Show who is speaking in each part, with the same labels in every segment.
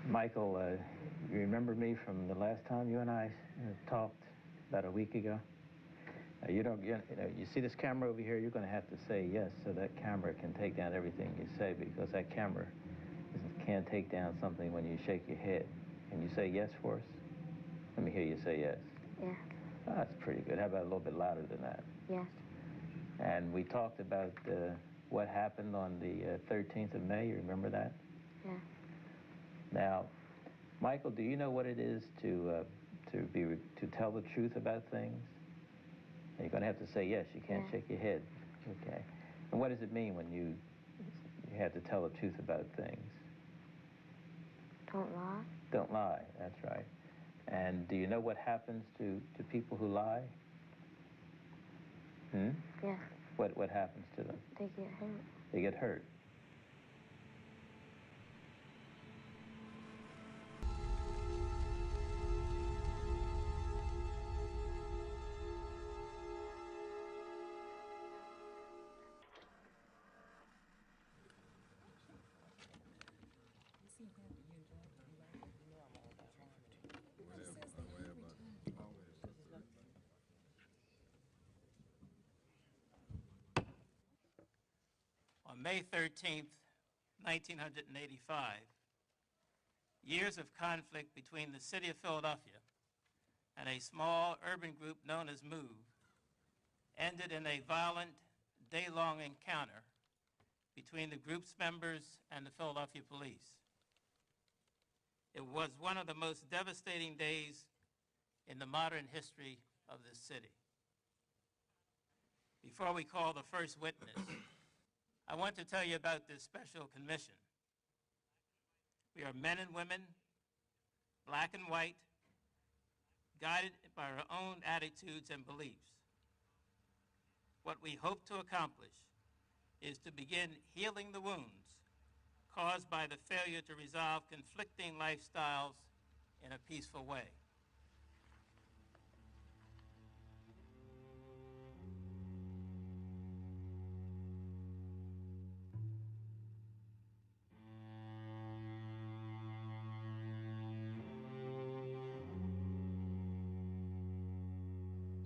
Speaker 1: Michael, you remember me from the last time you and I talked about a week ago? You see this camera over here, you're going to have to say yes so that camera can take down everything you say, because that camera can't take down something when you shake your head. Can you say yes for us? Let me hear you say yes.
Speaker 2: Yeah.
Speaker 1: Oh, that's pretty good. How about a little bit louder than that?
Speaker 2: Yes.
Speaker 1: And we talked about what happened on the 13th of May. You remember that?
Speaker 2: Yeah.
Speaker 1: Now, Michael, do you know what it is to tell the truth about things? You're going to have to say yes. You can't shake your head. Okay. And what does it mean when you have to tell the truth about things?
Speaker 2: Don't lie.
Speaker 1: Don't lie. That's right. And do you know what happens to people who lie?
Speaker 2: Yeah.
Speaker 1: What happens to them?
Speaker 2: They get hurt.
Speaker 1: They get hurt.
Speaker 3: On May 13th, 1985, years of conflict between the city of Philadelphia and a small urban group known as MOVE ended in a violent, day-long encounter between the group's members and the Philadelphia police. It was one of the most devastating days in the modern history of this city. Before we call the first witness, I want to tell you about this special commission. We are men and women, black and white, guided by our own attitudes and beliefs. What we hope to accomplish is to begin healing the wounds caused by the failure to resolve conflicting lifestyles in a peaceful way.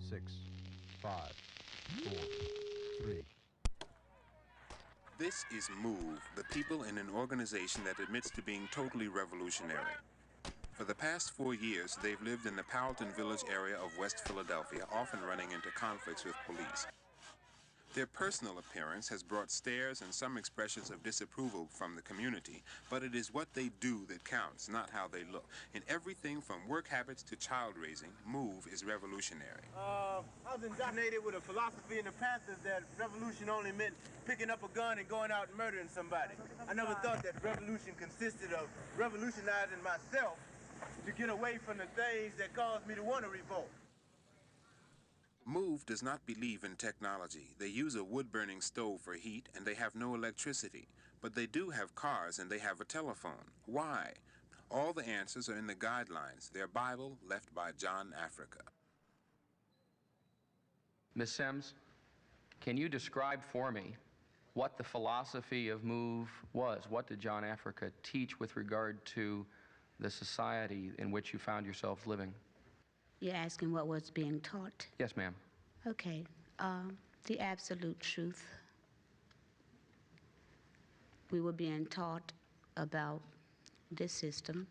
Speaker 4: Six, 5, 4, 3.
Speaker 5: This is MOVE, the people in an organization that admits to being totally revolutionary. For the past 4 years, they've lived in the Powelton Village area of West Philadelphia, often running into conflicts with police. Their personal appearance has brought stares and some expressions of disapproval from the community, but it is what they do that counts, not how they look. In everything from work habits to child raising, MOVE is revolutionary.
Speaker 6: I was indoctrinated with a philosophy in the Panthers that revolution only meant picking up a gun and going out and murdering somebody. I never thought that revolution consisted of revolutionizing myself to get away from the things that caused me to want to revolt.
Speaker 5: MOVE does not believe in technology. They use a wood-burning stove for heat, and they have no electricity. But they do have cars, and they have a telephone. Why? All the answers are in the guidelines, their Bible left by John Africa.
Speaker 7: Ms. Sims, can you describe for me what the philosophy of MOVE was? What did John Africa teach with regard to the society in which you found yourselves living?
Speaker 8: You're asking what was being taught?
Speaker 7: Yes, ma'am.
Speaker 8: Okay. The absolute truth. We were being taught about this system,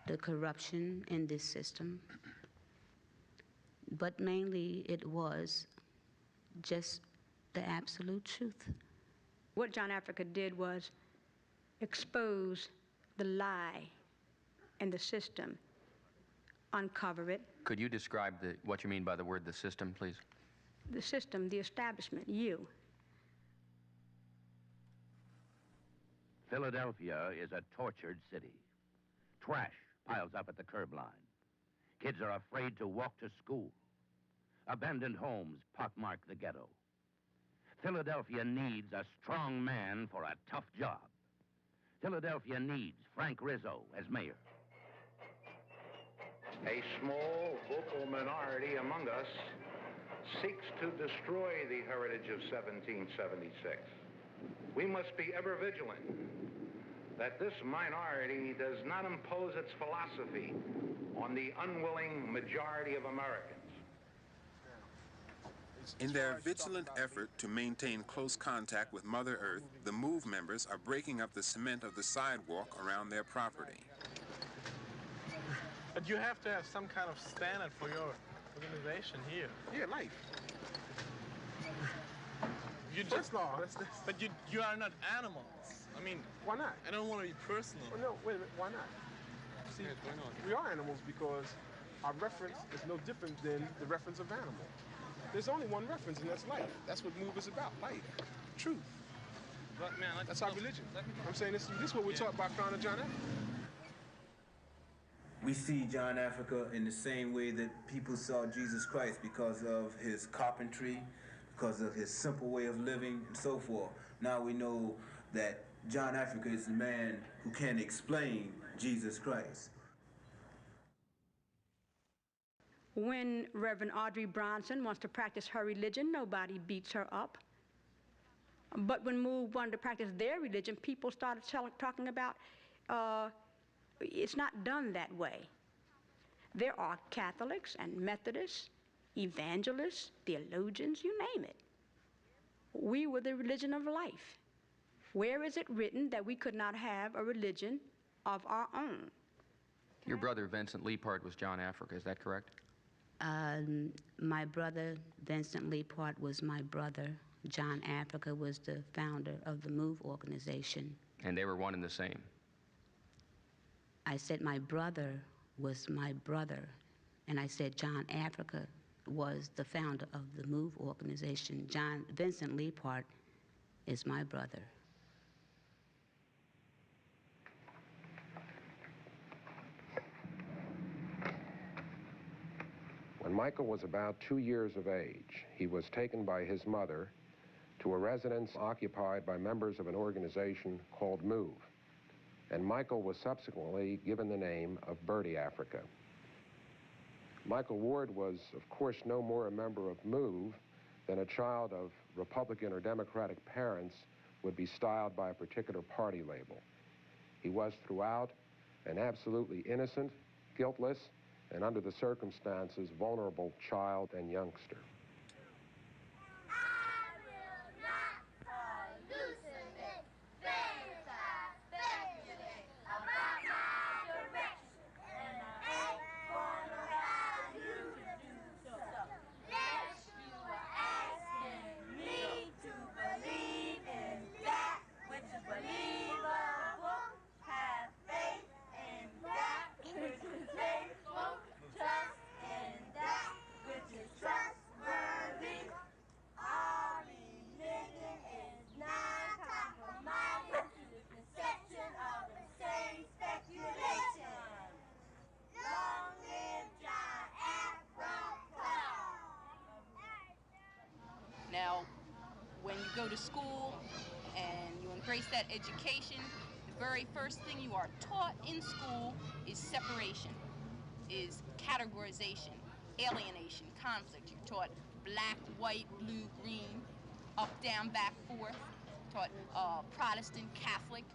Speaker 8: the corruption in this system, but mainly it was just the absolute truth.
Speaker 9: What John Africa did was expose the lie in the system, uncover it.
Speaker 7: Could you describe what you mean by the word the system, please?
Speaker 9: The system, the establishment, you.
Speaker 10: Philadelphia is a tortured city. Trash piles up at the curb line. Kids are afraid to walk to school. Abandoned homes pockmark the ghetto. Philadelphia needs a strong man for a tough job. Philadelphia needs Frank Rizzo as mayor.
Speaker 11: A small vocal minority among us seeks to destroy the heritage of 1776. We must be ever vigilant that this minority does not impose its philosophy on the unwilling majority of Americans.
Speaker 5: In their vigilant effort to maintain close contact with Mother Earth, the MOVE members are breaking up the cement of the sidewalk around their property.
Speaker 12: But you have to have some kind of standard for your organization here.
Speaker 13: Yeah, life. You just law.
Speaker 12: But you are not animals. I mean,
Speaker 13: why not?
Speaker 12: I don't want to be personal.
Speaker 13: Well, no, wait a minute. Why not? See, we are animals because our reference is no different than the reference of animal. There's only one reference, and that's life. That's what MOVE is about, life, truth.
Speaker 12: But man,
Speaker 13: that's our religion. I'm saying this is what we're taught by founder John F.
Speaker 6: We see John Africa in the same way that people saw Jesus Christ because of his carpentry, because of his simple way of living, and so forth. Now we know that John Africa is the man who can explain Jesus Christ.
Speaker 9: When Reverend Audrey Bronson wants to practice her religion, nobody beats her up. But when MOVE wanted to practice their religion, people started talking about it's not done that way. There are Catholics and Methodists, evangelists, theologians, you name it. We were the religion of life. Where is it written that we could not have a religion of our own?
Speaker 7: Your brother, Vincent Leapheart, was John Africa, is that correct?
Speaker 8: My brother, Vincent Leapheart, was my brother. John Africa was the founder of the MOVE organization.
Speaker 7: And they were one and the same?
Speaker 8: I said my brother was my brother, and I said John Africa was the founder of the MOVE organization. Vincent Leapheart is my brother.
Speaker 14: When Michael was about 2 years of age, he was taken by his mother to a residence occupied by members of an organization called MOVE, and Michael was subsequently given the name of Birdie Africa. Michael Ward was, of course, no more a member of MOVE than a child of Republican or Democratic parents would be styled by a particular party label. He was throughout an absolutely innocent, guiltless, and under the circumstances, vulnerable child and youngster.
Speaker 15: Now, when you go to school and you embrace that education, the very first thing you are taught in school is separation, is categorization, alienation, conflict. You're taught black, white, blue, green, up, down, back, forth. Taught Protestant, Catholic.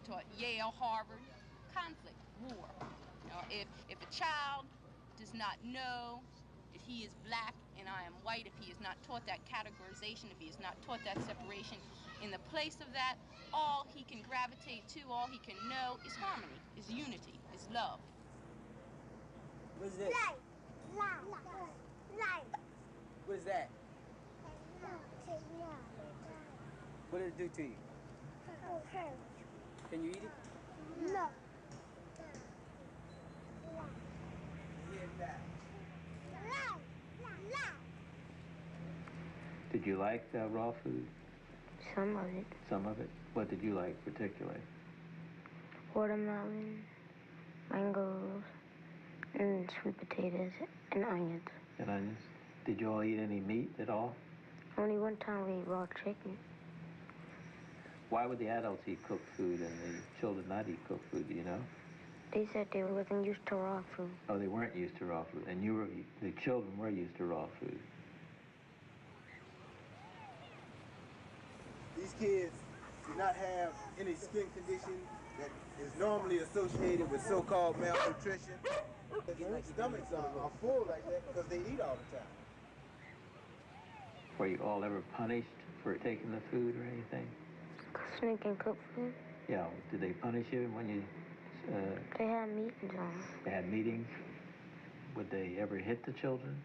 Speaker 15: Taught Yale, Harvard. Conflict, war. If a child does not know that he is black and I am white, if he is not taught that categorization, if he is not taught that separation, in the place of that, all he can gravitate to, all he can know is harmony, is unity, is love.
Speaker 16: What is this? Light. What is that? What did it do to you? Can you eat it?
Speaker 2: No.
Speaker 1: Did you like raw food?
Speaker 2: Some of it.
Speaker 1: Some of it? What did you like particularly?
Speaker 2: Watermelon, mangoes, and sweet potatoes, and onions.
Speaker 1: And onions? Did you all eat any meat at all?
Speaker 2: Only one time we ate raw chicken.
Speaker 1: Why would the adults eat cooked food and the children not eat cooked food, do you know?
Speaker 2: They said they wasn't used to raw food.
Speaker 1: Oh, they weren't used to raw food, and the children were used to raw food.
Speaker 6: These kids do not have any skin condition that is normally associated with so-called malnutrition. Their stomachs are full like that because they eat all the time.
Speaker 1: Were you all ever punished for taking the food or anything?
Speaker 2: Sneak and cook food.
Speaker 1: Yeah, did they punish you when you...
Speaker 2: They had meetings on it.
Speaker 1: They had meetings? Would they ever hit the children?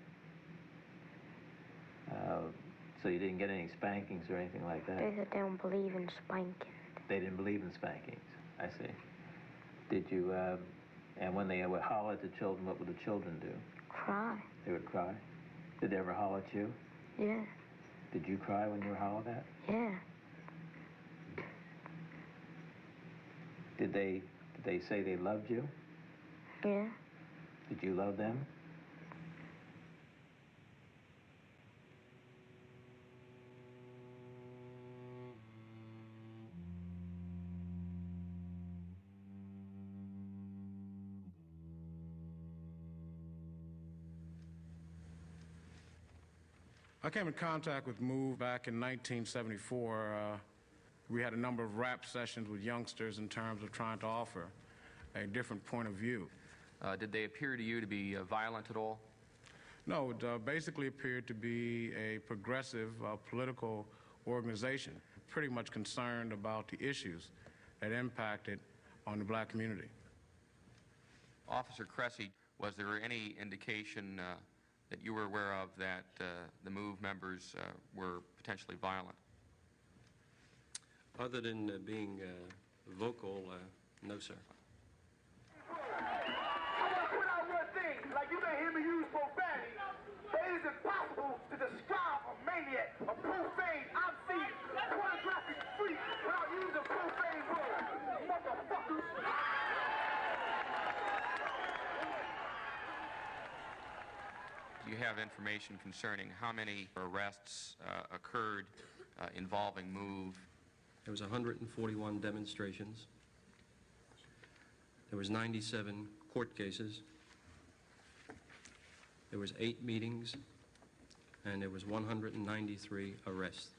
Speaker 1: So you didn't get any spankings or anything like that?
Speaker 2: They said they don't believe in spanking.
Speaker 1: They didn't believe in spankings. I see. Did you, and when they would holler at the children, what would the children do?
Speaker 2: Cry.
Speaker 1: They would cry? Did they ever holler at you?
Speaker 2: Yeah.
Speaker 1: Did you cry when you were hollered at?
Speaker 2: Yeah.
Speaker 1: Did they say they loved you?
Speaker 2: Yeah.
Speaker 1: Did you love them?
Speaker 17: I came in contact with MOVE back in 1974. We had a number of rap sessions with youngsters in terms of trying to offer a different point of view.
Speaker 7: Did they appear to you to be violent at all?
Speaker 17: No, it basically appeared to be a progressive political organization, pretty much concerned about the issues that impacted on the black community.
Speaker 7: Officer Cressy, was there any indication that you were aware of that the MOVE members were potentially violent?
Speaker 18: Other than being vocal, no, sir.
Speaker 19: I want to put out one thing. Like, you may hear me use profanity, but it is impossible to describe a maniac, a profane, obscene, pornographic freak without using profane words. Motherfuckers.
Speaker 7: Do you have information concerning how many arrests occurred involving MOVE?
Speaker 18: There was 141 demonstrations. There was 97 court cases. There was 8 meetings, and there was 193 arrests.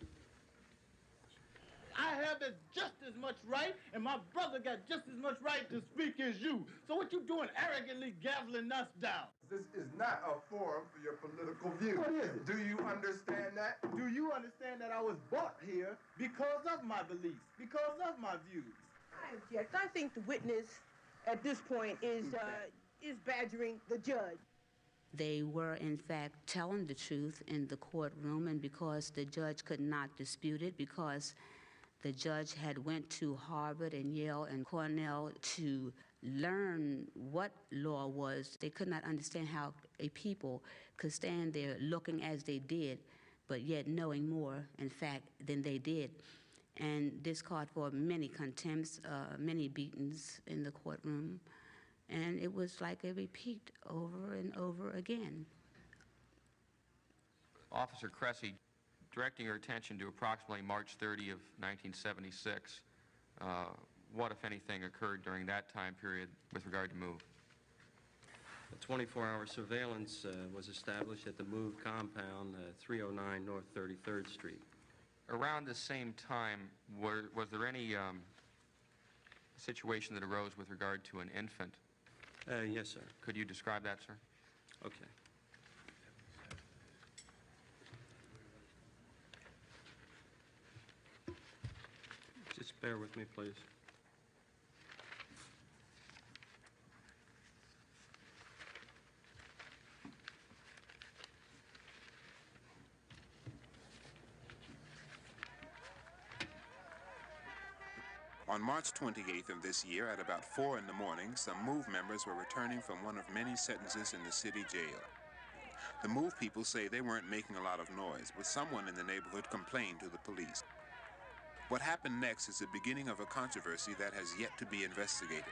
Speaker 20: I have just as much right, and my brother got just as much right to speak as you. So what you doing arrogantly gaveling us down?
Speaker 21: This is not a forum for your political view.
Speaker 20: What is it?
Speaker 21: Do you understand that?
Speaker 20: Do you understand that I was brought here because of my beliefs, because of my views?
Speaker 22: I object. I think the witness at this point is badgering the judge.
Speaker 8: They were, in fact, telling the truth in the courtroom, and because the judge could not dispute it, because the judge had went to Harvard and Yale and Cornell to learn what law was, they could not understand how a people could stand there looking as they did, but yet knowing more, in fact, than they did. And this called for many contempts, many beatings in the courtroom, and it was like a repeat over and over again.
Speaker 7: Officer Cressy, directing your attention to approximately March 30 of 1976, what, if anything, occurred during that time period with regard to MOVE?
Speaker 18: A 24-hour surveillance was established at the MOVE compound, 309 North 33rd Street.
Speaker 7: Around the same time, was there any situation that arose with regard to an infant?
Speaker 18: Yes, sir.
Speaker 7: Could you describe that, sir?
Speaker 18: Okay. Just bear with me, please.
Speaker 5: On March 28th of this year, at about 4 in the morning, some MOVE members were returning from one of many sentences in the city jail. The MOVE people say they weren't making a lot of noise, but someone in the neighborhood complained to the police. What happened next is the beginning of a controversy that has yet to be investigated.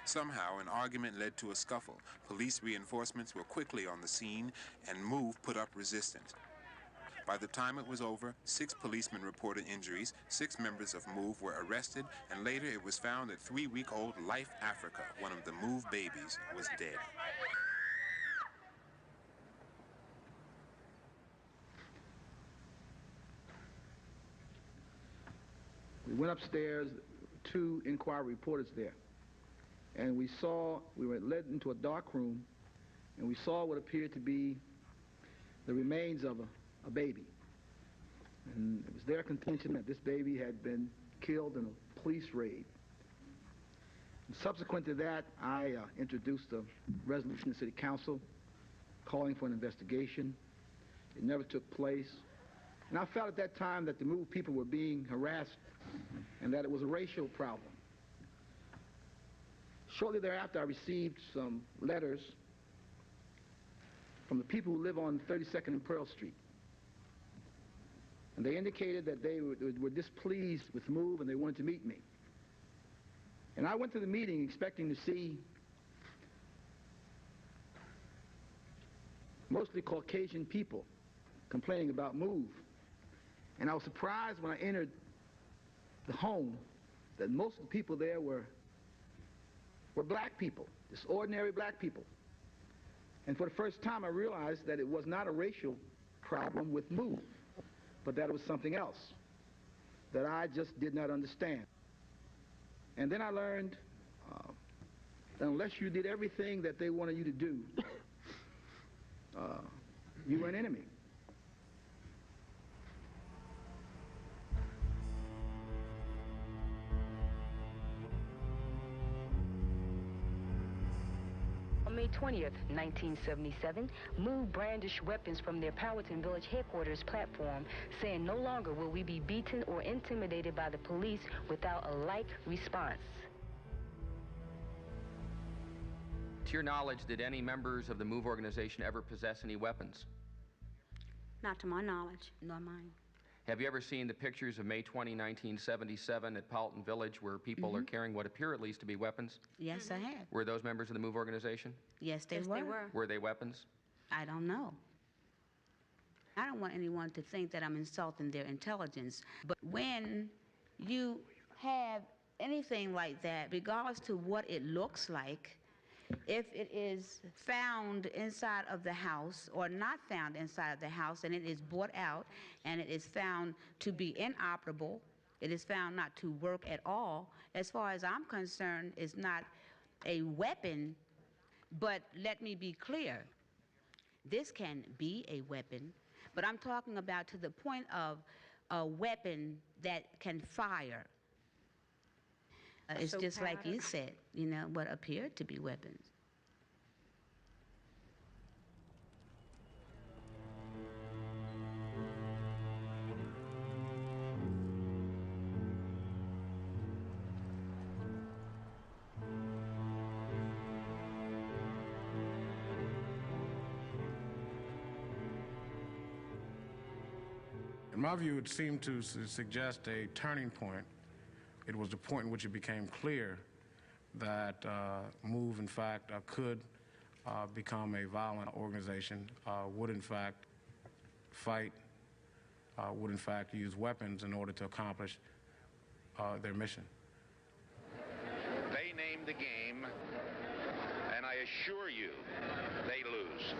Speaker 5: Somehow, an argument led to a scuffle. Police reinforcements were quickly on the scene, and MOVE put up resistance. By the time it was over, 6 policemen reported injuries, 6 members of MOVE were arrested, and later it was found that 3-week-old Life Africa, one of the MOVE babies, was dead.
Speaker 3: We went upstairs, 2 inquiry reporters there, and we were led into a dark room, and we saw what appeared to be the remains of a baby. And it was their contention that this baby had been killed in a police raid. And subsequent to that, I introduced a resolution to City Council calling for an investigation. It never took place. And I felt at that time that the MOVE people were being harassed and that it was a racial problem. Shortly thereafter, I received some letters from the people who live on 32nd and Pearl Street. And they indicated that they were displeased with MOVE and they wanted to meet me. And I went to the meeting expecting to see mostly Caucasian people complaining about MOVE. And I was surprised when I entered the home that most of the people there were black people, just ordinary black people. And for the first time I realized that it was not a racial problem with MOVE, but that it was something else that I just did not understand. And then I learned that unless you did everything that they wanted you to do, you were an enemy.
Speaker 4: On May 20th, 1977, MOVE brandished weapons from their Powhatan Village headquarters platform, saying no longer will we be beaten or intimidated by the police without a like response.
Speaker 7: To your knowledge, did any members of the MOVE organization ever possess any weapons?
Speaker 9: Not to my knowledge.
Speaker 8: Nor mine.
Speaker 7: Have you ever seen the pictures of May 20, 1977 at Powhatan Village where people are carrying what appear at least to be weapons?
Speaker 8: Yes, I have.
Speaker 7: Were those members of the MOVE organization?
Speaker 8: Yes, they were.
Speaker 7: Were they weapons?
Speaker 8: I don't know. I don't want anyone to think that I'm insulting their intelligence, but when you have anything like that, regardless to what it looks like, if it is found inside of the house or not found inside of the house and it is brought out and it is found to be inoperable, it is found not to work at all, as far as I'm concerned, it's not a weapon. But let me be clear, this can be a weapon, but I'm talking about to the point of a weapon that can fire. It's
Speaker 9: So
Speaker 8: just like you
Speaker 9: powder.
Speaker 8: said, you know, what appeared to be weapons.
Speaker 17: In my view, it seemed to suggest a turning point. It was the point in which it became clear that MOVE, in fact, could become a violent organization, would, in fact, fight, would, in fact, use weapons in order to accomplish their mission.
Speaker 11: They name the game, and I assure you, they lose.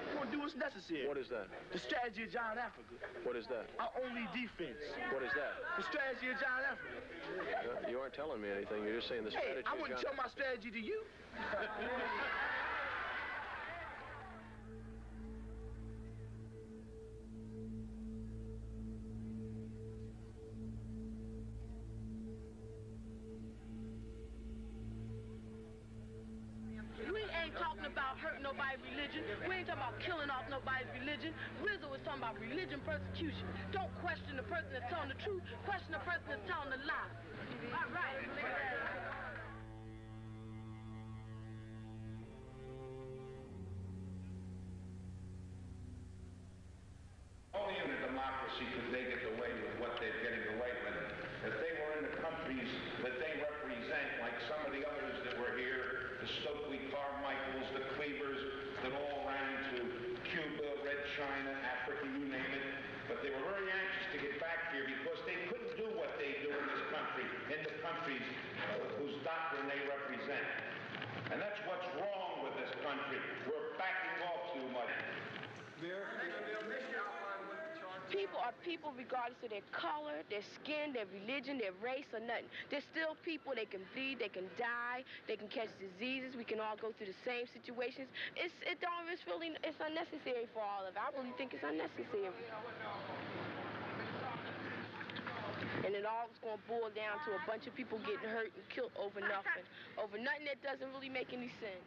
Speaker 19: We're going to do what's necessary.
Speaker 23: What is that?
Speaker 19: The strategy of John Africa.
Speaker 23: What is that?
Speaker 19: Our only defense.
Speaker 23: What is that?
Speaker 19: The strategy of John Africa.
Speaker 23: You aren't telling me anything. You're just saying the strategy.
Speaker 19: Hey, I wouldn't tell my strategy to you.
Speaker 24: We ain't talking about hurting nobody's religion. We ain't talking about killing off nobody's religion. Rizzo is talking about religion persecution. Don't question the person that's telling the truth. Question the person that's telling the lie. All right.
Speaker 11: Only in a democracy could they get away with what they're getting away with. If they were in the countries that they represent, like some of the others that were here, the Stokely Carmichaels, the Cleavers, that all ran to Cuba, Red China, Africa, you name it. But they were very anxious to get back here because they couldn't do what they do in this country, in the countries whose doctrine they represent. And that's what's wrong with this country. We're backing off too much.
Speaker 10: People are people regardless of their color, their skin, their religion, their race, or nothing. They're still people. They can bleed, they can die, they can catch diseases. We can all go through the same situations. It's unnecessary for all of it. I really think it's unnecessary. And it all is going to boil down to a bunch of people getting hurt and killed over nothing. Over nothing that doesn't really make any sense.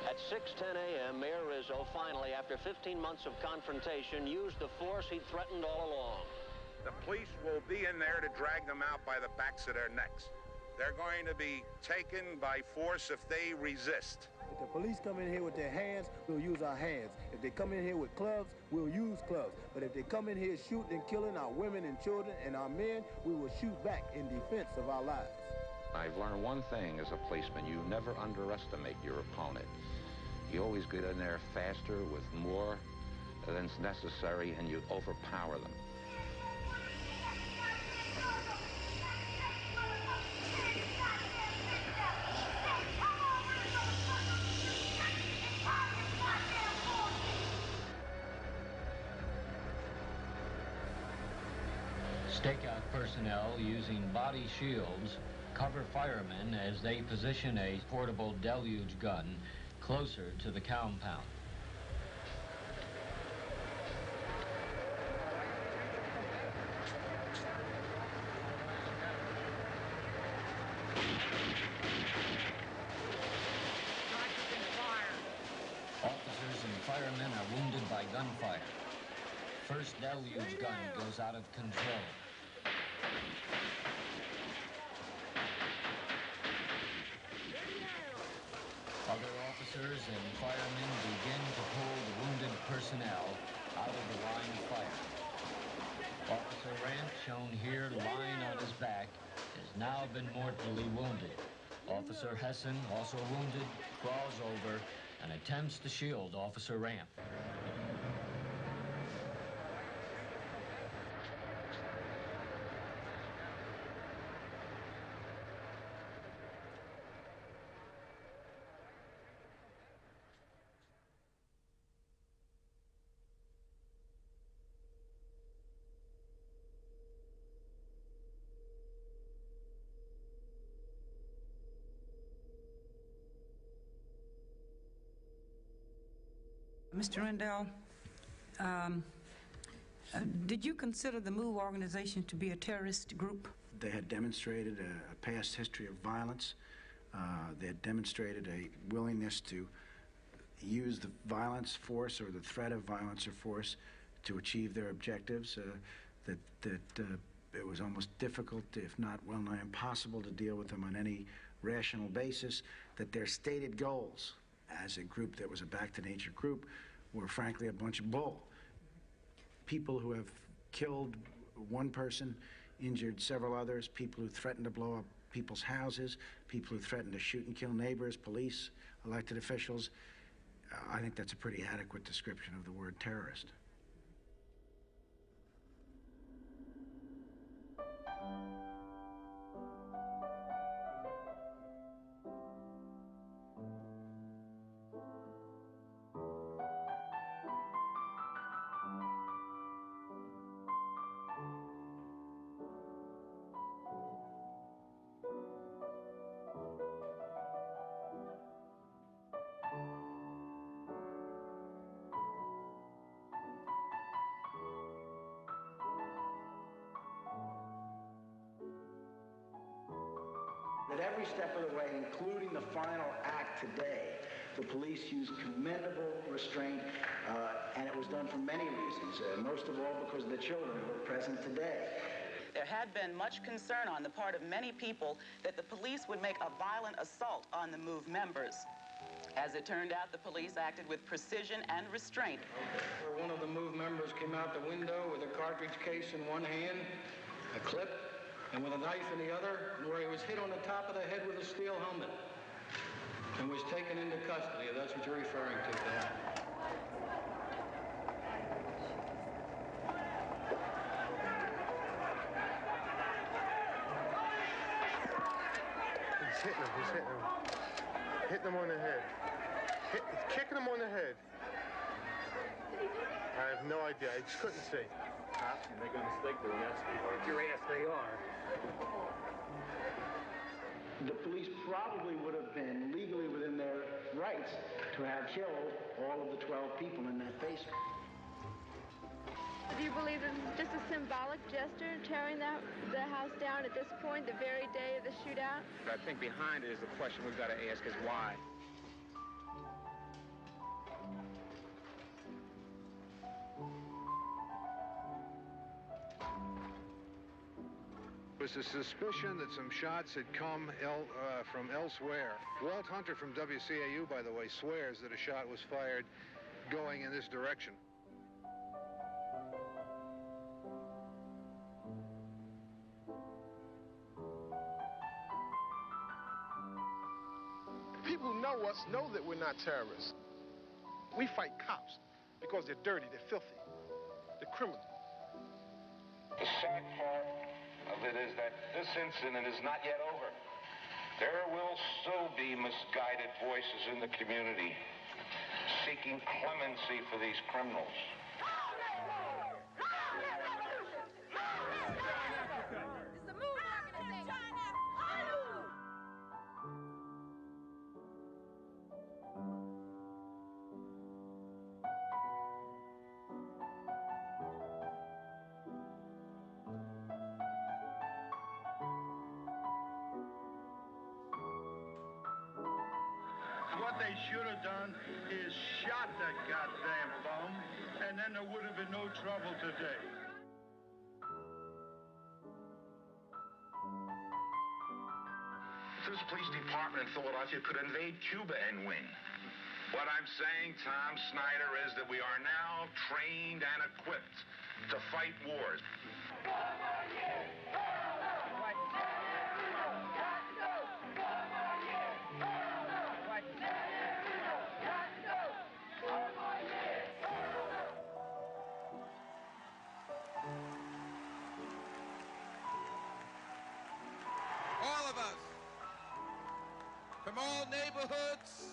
Speaker 12: At 6:10 a.m., Mayor Rizzo finally, after 15 months of confrontation, used the force he'd threatened all along.
Speaker 11: The police will be in there to drag them out by the backs of their necks. They're going to be taken by force if they resist.
Speaker 6: If the police come in here with their hands, we'll use our hands. If they come in here with clubs, we'll use clubs. But if they come in here shooting and killing our women and children and our men, we will shoot back in defense of our lives.
Speaker 13: I've learned one thing as a policeman: you never underestimate your opponent. You always get in there faster with more than's necessary, and you overpower them.
Speaker 14: Stakeout personnel using body shields cover firemen as they position a portable deluge gun closer to the compound. Officers and firemen are wounded by gunfire. First deluge gun goes out of control. Other officers and firemen begin to pull the wounded personnel out of the line of fire. Officer Rant, shown here lying on his back, has now been mortally wounded. Officer Hessen, also wounded, crawls over and attempts to shield Officer Rant.
Speaker 25: Mr. Rendell, did you consider the MOVE organization to be a terrorist group?
Speaker 26: They had demonstrated a past history of violence. They had demonstrated a willingness to use the violence, force, or the threat of violence or force to achieve their objectives. That it was almost difficult, if not well-nigh impossible, to deal with them on any rational basis. That their stated goals as a group that was a back-to-nature group were frankly a bunch of bull. People who have killed one person, injured several others, people who threatened to blow up people's houses, people who threatened to shoot and kill neighbors, police, elected officials. I think that's a pretty adequate description of the word terrorist. At every step of the way, including the final act today, the police used commendable restraint, and it was done for many reasons, most of all because of the children who were present today.
Speaker 27: There had been much concern on the part of many people that the police would make a violent assault on the MOVE members. As it turned out, the police acted with precision and restraint.
Speaker 28: Where one of the MOVE members came out the window with a cartridge case in one hand, a clip, and with a knife in the other, and where he was hit on the top of the head with a steel helmet and was taken into custody. That's what you're referring to there.
Speaker 6: He's hitting him, hitting them on the head. Kicking him on the head. I have no idea. I just couldn't see.
Speaker 1: Cops can make a mistake doing that, sweetheart. Your ass, they are.
Speaker 2: The police probably would have been legally within their rights to have killed all of the 12 people in that basement.
Speaker 15: Do you believe this is just a symbolic gesture, tearing the house down at this point, the very day of the shootout?
Speaker 1: I think behind it is the question we've got to ask is why.
Speaker 16: There was a suspicion that some shots had come from elsewhere. Walt Hunter from WCAU, by the way, swears that a shot was fired going in this direction.
Speaker 18: People who know us know that we're not terrorists. We fight cops because they're dirty, they're filthy, they're criminal.
Speaker 11: The sad part of it is that this incident is not yet over. There will still be misguided voices in the community seeking clemency for these criminals.
Speaker 20: What they should have done is shot that goddamn bum, and then there would have been no trouble today.
Speaker 11: This police department in Philadelphia could invade Cuba and win. What I'm saying, Tom Snyder, is that we are now trained and equipped to fight wars.
Speaker 21: All of us, from all neighborhoods,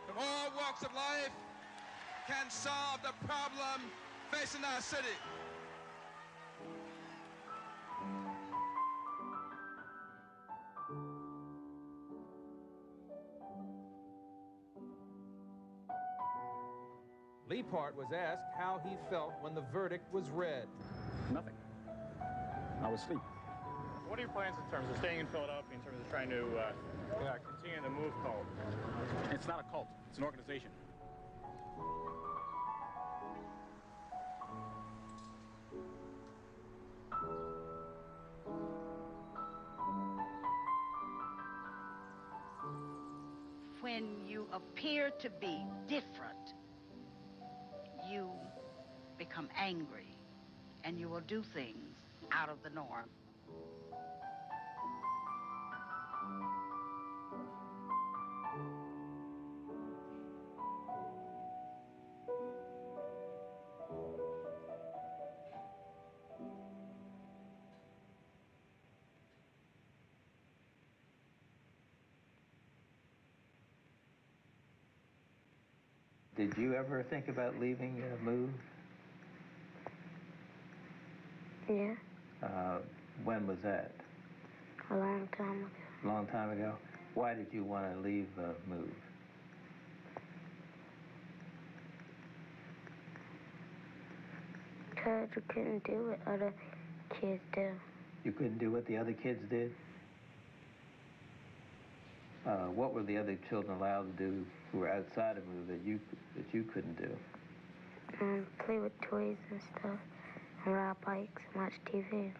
Speaker 21: from all walks of life, can solve the problem facing our city.
Speaker 22: Leapheart was asked how he felt when the verdict was read.
Speaker 29: Nothing. I was asleep.
Speaker 30: What are your plans in terms of staying in Philadelphia, in terms of trying to continue the MOVE cult?
Speaker 29: It's not a cult. It's an organization.
Speaker 31: When you appear to be different, you become angry, and you will do things out of the norm.
Speaker 32: Did you ever think about leaving MOVE?
Speaker 33: Yeah.
Speaker 32: When was that?
Speaker 33: A long time ago.
Speaker 32: A long time ago? Why did you want to leave MOVE?
Speaker 33: Because we couldn't do what other kids do.
Speaker 32: You couldn't do what the other kids did? What were the other children allowed to do who were outside of MOVE that you couldn't do?
Speaker 33: Play with toys and stuff, and ride bikes and watch TV.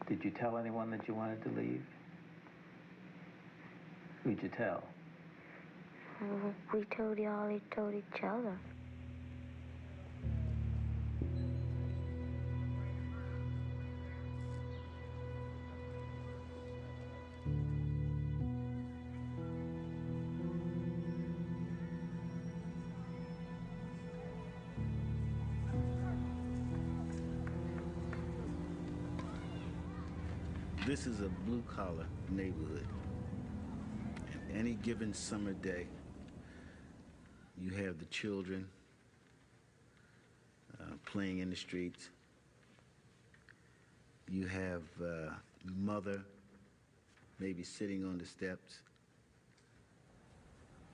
Speaker 32: Did you tell anyone that you wanted to leave? Who'd you tell?
Speaker 33: We told each other.
Speaker 34: This is a blue-collar neighborhood.
Speaker 3: Any given summer day, you have the children playing in the streets. You have mother maybe sitting on the steps,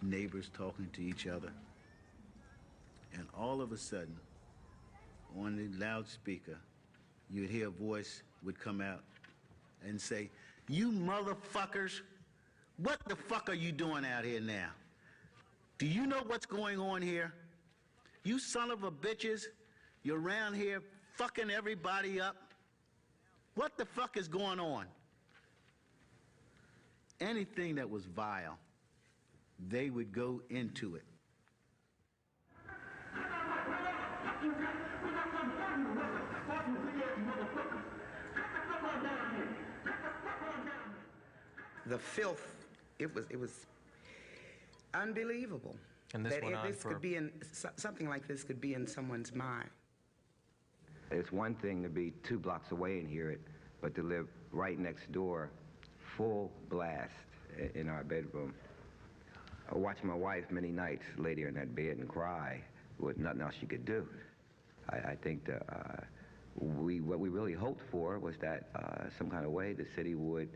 Speaker 3: neighbors talking to each other. And all of a sudden, on the loudspeaker, you would hear a voice would come out and say, "You motherfuckers, what the fuck are you doing out here now? Do you know what's going on here? You son of a bitches, you're around here fucking everybody up. What the fuck is going on?" Anything that was vile, they would go into it.
Speaker 4: The filth, it was unbelievable.
Speaker 5: And this went on
Speaker 4: could be in something like this could be in someone's mind.
Speaker 7: It's one thing to be 2 blocks away and hear it, but to live right next door, full blast in our bedroom. I watched my wife many nights lay there in that bed and cry with nothing else she could do. I think that what we really hoped for was that some kind of way the city would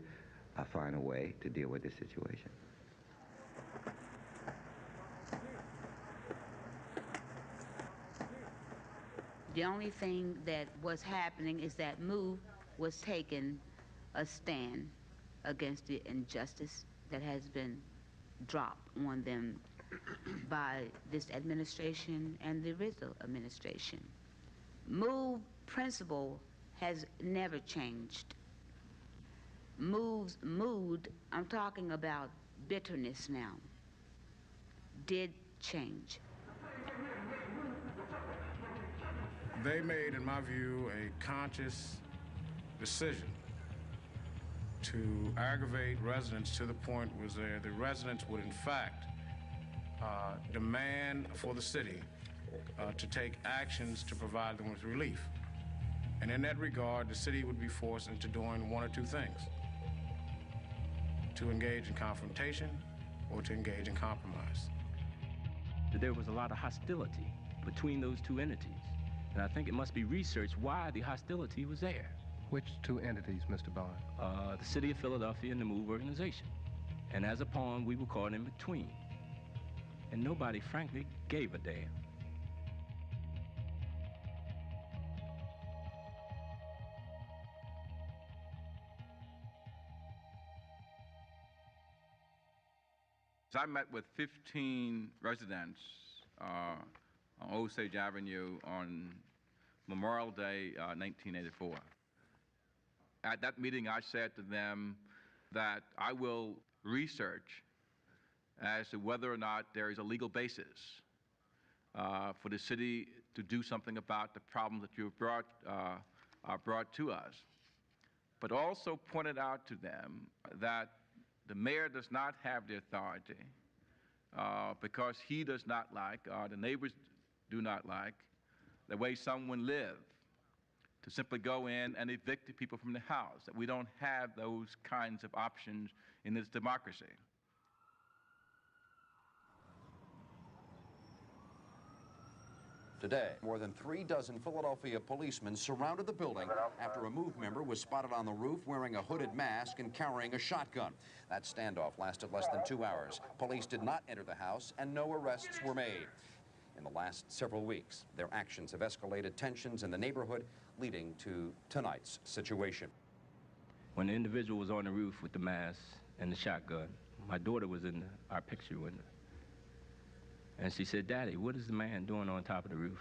Speaker 7: find a way to deal with this situation.
Speaker 31: The only thing that was happening is that MOVE was taking a stand against the injustice that has been dropped on them by this administration and the original administration. MOVE principle has never changed. MOVE's mood, I'm talking about bitterness now, did change.
Speaker 8: They made, in my view, a conscious decision to aggravate residents to the point where the residents would, in fact, demand for the city to take actions to provide them with relief. And in that regard, the city would be forced into doing one or two things: to engage in confrontation or to engage in compromise.
Speaker 9: There was a lot of hostility between those two entities. And I think it must be researched why the hostility was there.
Speaker 5: Which two entities, Mr. Bond?
Speaker 9: The City of Philadelphia and the MOVE organization. And as a pawn, we were caught in between. And nobody, frankly, gave a damn.
Speaker 10: I met with 15 residents on Osage Avenue on Memorial Day, 1984. At that meeting, I said to them that I will research as to whether or not there is a legal basis for the city to do something about the problem that you have brought to us, but also pointed out to them that the mayor does not have the authority because he does not like, the neighbors do not like, the way someone live, to simply go in and evict the people from the house, that we don't have those kinds of options in this democracy.
Speaker 12: Today, more than 36 Philadelphia policemen surrounded the building after a MOVE member was spotted on the roof wearing a hooded mask and carrying a shotgun. That standoff lasted less than 2 hours. Police did not enter the house and no arrests were made. In the last several weeks, their actions have escalated tensions in the neighborhood, leading to tonight's situation.
Speaker 9: When the individual was on the roof with the mask and the shotgun, my daughter was in our picture window. And she said, "Daddy, what is the man doing on top of the roof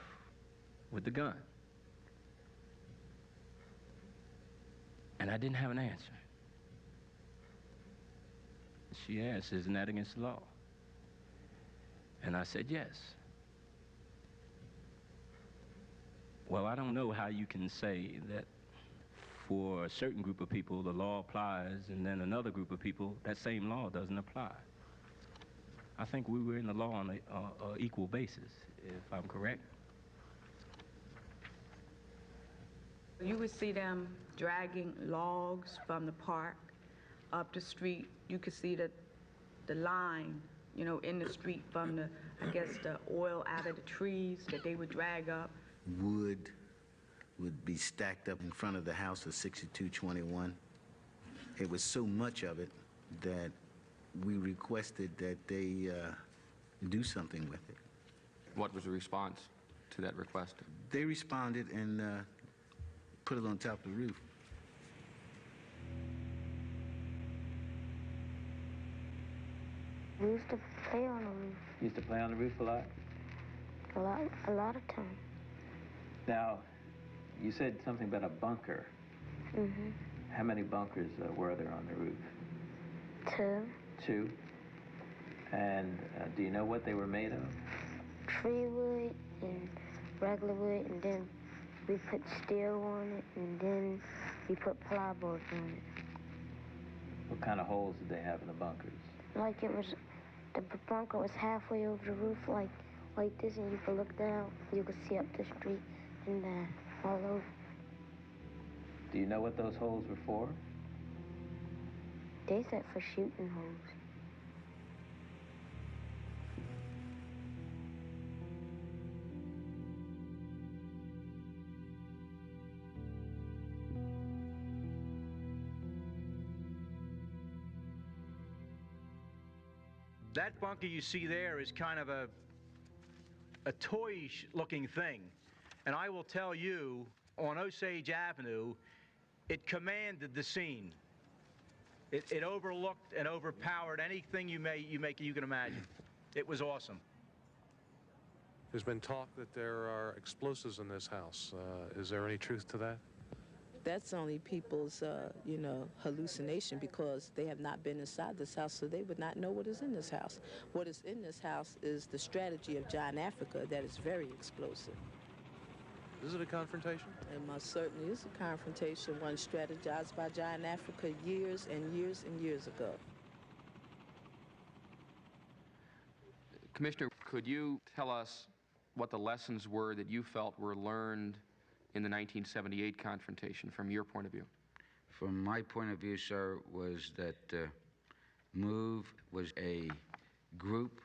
Speaker 9: with the gun?" And I didn't have an answer. She asked, "Isn't that against the law?" And I said, "Yes." Well, I don't know how you can say that for a certain group of people the law applies and then another group of people that same law doesn't apply. I think we were in the law on an equal basis, if I'm correct.
Speaker 13: You would see them dragging logs from the park up the street. You could see that the line, you know, in the street from the, I guess, the oil out of the trees that they would drag up.
Speaker 3: Wood would be stacked up in front of the house of 6221. It was so much of it that we requested that they do something with it.
Speaker 1: What was the response to that request?
Speaker 3: They responded and put it on top of the roof.
Speaker 33: We used to play on the roof.
Speaker 32: You used to play on the roof a lot?
Speaker 33: A lot of time.
Speaker 32: Now, you said something about a bunker.
Speaker 33: Mm-hmm.
Speaker 32: How many bunkers were there on the roof?
Speaker 33: 2.
Speaker 32: 2. And do you know what they were made of?
Speaker 33: Tree wood and regular wood, and then we put steel on it, and then we put plywood on it.
Speaker 32: What kind of holes did they have in the bunkers?
Speaker 33: Like it was, the bunker was halfway over the roof, like this, and you could look down, you could see up the street and all over.
Speaker 32: Do you know what those holes were for?
Speaker 33: They said for shooting holes.
Speaker 2: That bunker you see there is kind of a toyish-looking thing. And I will tell you, on Osage Avenue, it commanded the scene. It overlooked and overpowered anything you can imagine. It was awesome.
Speaker 6: There's been talk that there are explosives in this house. Is there any truth to that?
Speaker 14: That's only people's, you know, hallucination, because they have not been inside this house, so they would not know what is in this house. What is in this house is the strategy of John Africa that is very explosive.
Speaker 6: Is it a confrontation?
Speaker 14: It most certainly is a confrontation, one strategized by John Africa years and years and years ago.
Speaker 1: Commissioner, could you tell us what the lessons were that you felt were learned in the 1978 confrontation from your point of view?
Speaker 7: From my point of view, sir, was that MOVE was a group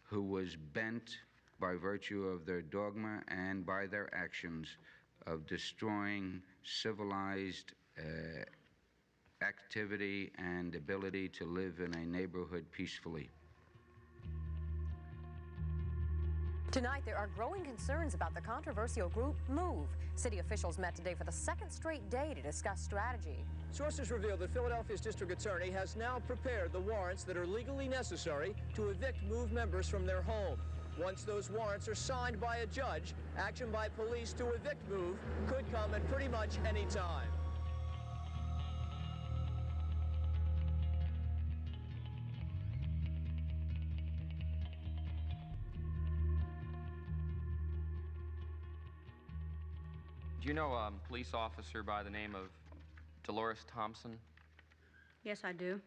Speaker 7: who was bent by virtue of their dogma and by their actions of destroying civilized activity and ability to live in a neighborhood peacefully.
Speaker 15: Tonight, there are growing concerns about the controversial group MOVE. City officials met today for the second straight day to discuss strategy.
Speaker 17: Sources reveal that Philadelphia's district attorney has now prepared the warrants that are legally necessary to evict MOVE members from their home. Once those warrants are signed by a judge, action by police to evict MOVE could come at pretty much any time.
Speaker 1: Do you know a police officer by the name of Dolores Thompson?
Speaker 19: Yes, I do.
Speaker 1: Do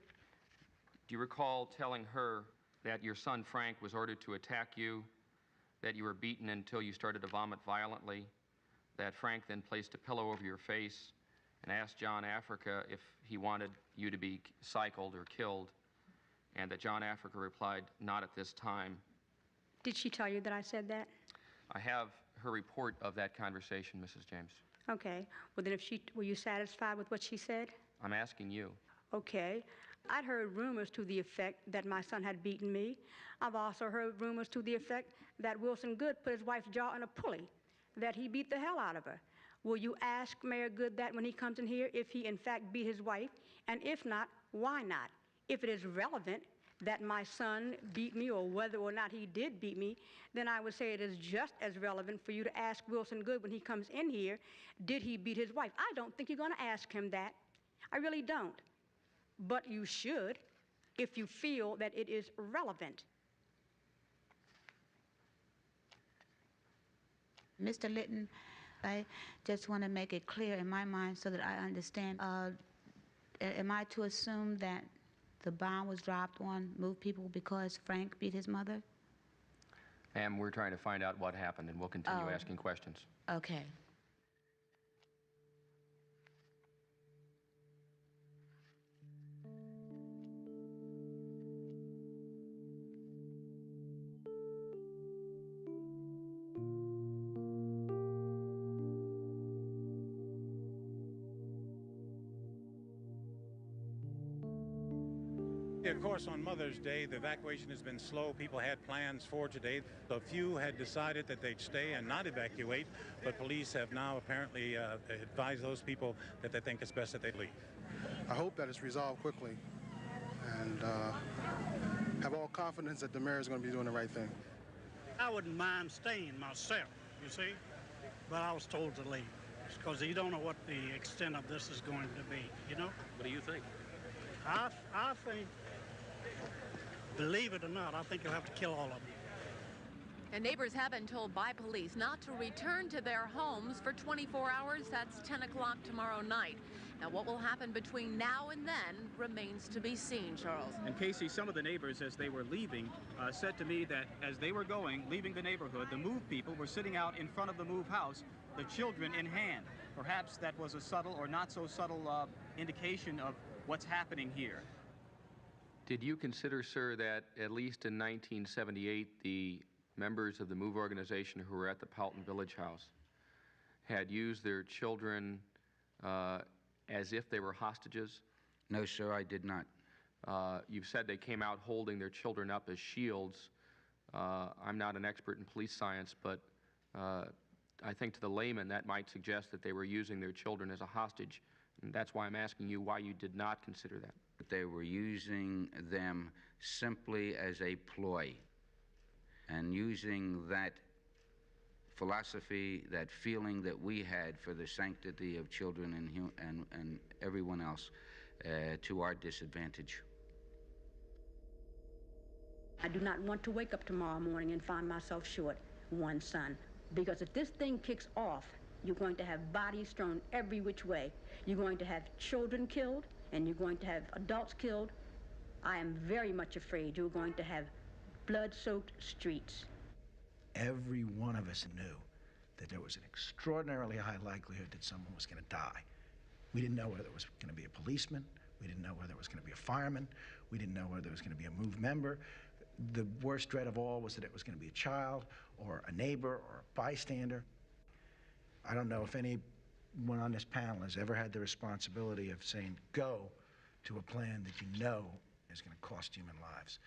Speaker 1: you recall telling her that your son Frank was ordered to attack you, that you were beaten until you started to vomit violently, that Frank then placed a pillow over your face and asked John Africa if he wanted you to be cycled or killed, and that John Africa replied, "Not at this time"?
Speaker 19: Did she tell you that I said that?
Speaker 1: I have her report of that conversation, Mrs. James.
Speaker 19: Okay. Well, then were you satisfied with what she said?
Speaker 1: I'm asking you.
Speaker 19: Okay. I'd heard rumors to the effect that my son had beaten me. I've also heard rumors to the effect that Wilson Good put his wife's jaw in a pulley, that he beat the hell out of her. Will you ask Mayor Good that when he comes in here, if he in fact beat his wife? And if not, why not? If it is relevant that my son beat me, or whether or not he did beat me, then I would say it is just as relevant for you to ask Wilson Good when he comes in here, did he beat his wife? I don't think you're going to ask him that. I really don't. But you should, if you feel that it is relevant.
Speaker 31: Mr. Litton, I just want to make it clear in my mind so that I understand. Am I to assume that the bomb was dropped on MOVE people because Frank beat his mother?
Speaker 1: And we're trying to find out what happened, and we'll continue asking questions.
Speaker 31: Okay.
Speaker 11: Yeah, of course, on Mother's Day, the evacuation has been slow. People had plans for today. A few had decided that they'd stay and not evacuate, but police have now apparently advised those people that they think it's best that they leave.
Speaker 16: I hope that it's resolved quickly, and have all confidence that the mayor is going to be doing the right thing.
Speaker 18: I wouldn't mind staying myself, you see, but I was told to leave because you don't know what the extent of this is going to be, you know?
Speaker 29: What do you think?
Speaker 18: I think, believe it or not, I think you'll have to kill all of them.
Speaker 20: And neighbors have been told by police not to return to their homes for 24 hours. That's 10 o'clock tomorrow night. Now, what will happen between now and then remains to be seen, Charles.
Speaker 29: And Casey, some of the neighbors, as they were leaving, said to me that as they were leaving the neighborhood, the MOVE people were sitting out in front of the MOVE house, the children in hand. Perhaps that was a subtle or not so subtle indication of what's happening here.
Speaker 1: Did you consider, sir, that at least in 1978, the members of the MOVE organization who were at the Pelton Village House had used their children as if they were hostages?
Speaker 21: No, sir, I did not.
Speaker 1: You've said they came out holding their children up as shields. I'm not an expert in police science, but I think to the layman that might suggest that they were using their children as a hostage. And that's why I'm asking you why you did not consider that.
Speaker 21: They were using them simply as a ploy, and using that philosophy, that feeling that we had for the sanctity of children and everyone else to our disadvantage.
Speaker 19: I do not want to wake up tomorrow morning and find myself short one son, because if this thing kicks off, you're going to have bodies thrown every which way. You're going to have children killed, and you're going to have adults killed. I am very much afraid you're going to have blood-soaked streets.
Speaker 22: Every one of us knew that there was an extraordinarily high likelihood that someone was going to die. We didn't know whether it was going to be a policeman. We didn't know whether it was going to be a fireman. We didn't know whether it was going to be a MOVE member. The worst dread of all was that it was going to be a child or a neighbor or a bystander. I don't know if anyone on this panel has ever had the responsibility of saying go to a plan that you know is going to cost human lives.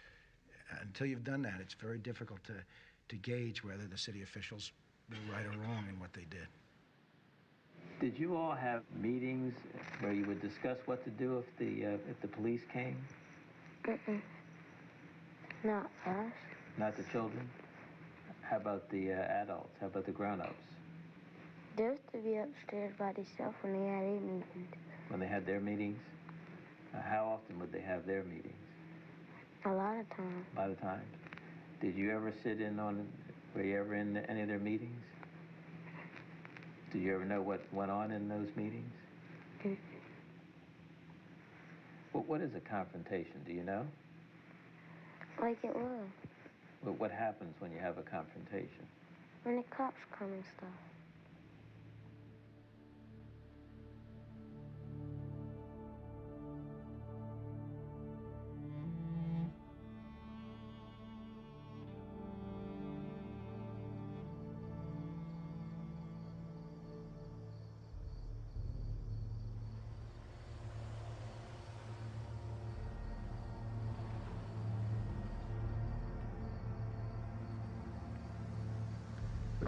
Speaker 22: Until you've done that, it's very difficult to gauge whether the city officials were right or wrong in what they did.
Speaker 32: Did you all have meetings where you would discuss what to do if the police came?
Speaker 33: Not us.
Speaker 32: Not the children? How about the adults? How about the grown-ups?
Speaker 33: They used to be upstairs by themselves when they had their meetings.
Speaker 32: When they had their meetings? How often would they have their meetings?
Speaker 33: A lot of times.
Speaker 32: A lot of times. Did you ever sit in on, were you ever in any of their meetings? Did you ever know what went on in those meetings? What is a confrontation? Do you know?
Speaker 33: Like it was.
Speaker 32: What happens when you have a confrontation?
Speaker 33: When the cops come and stuff.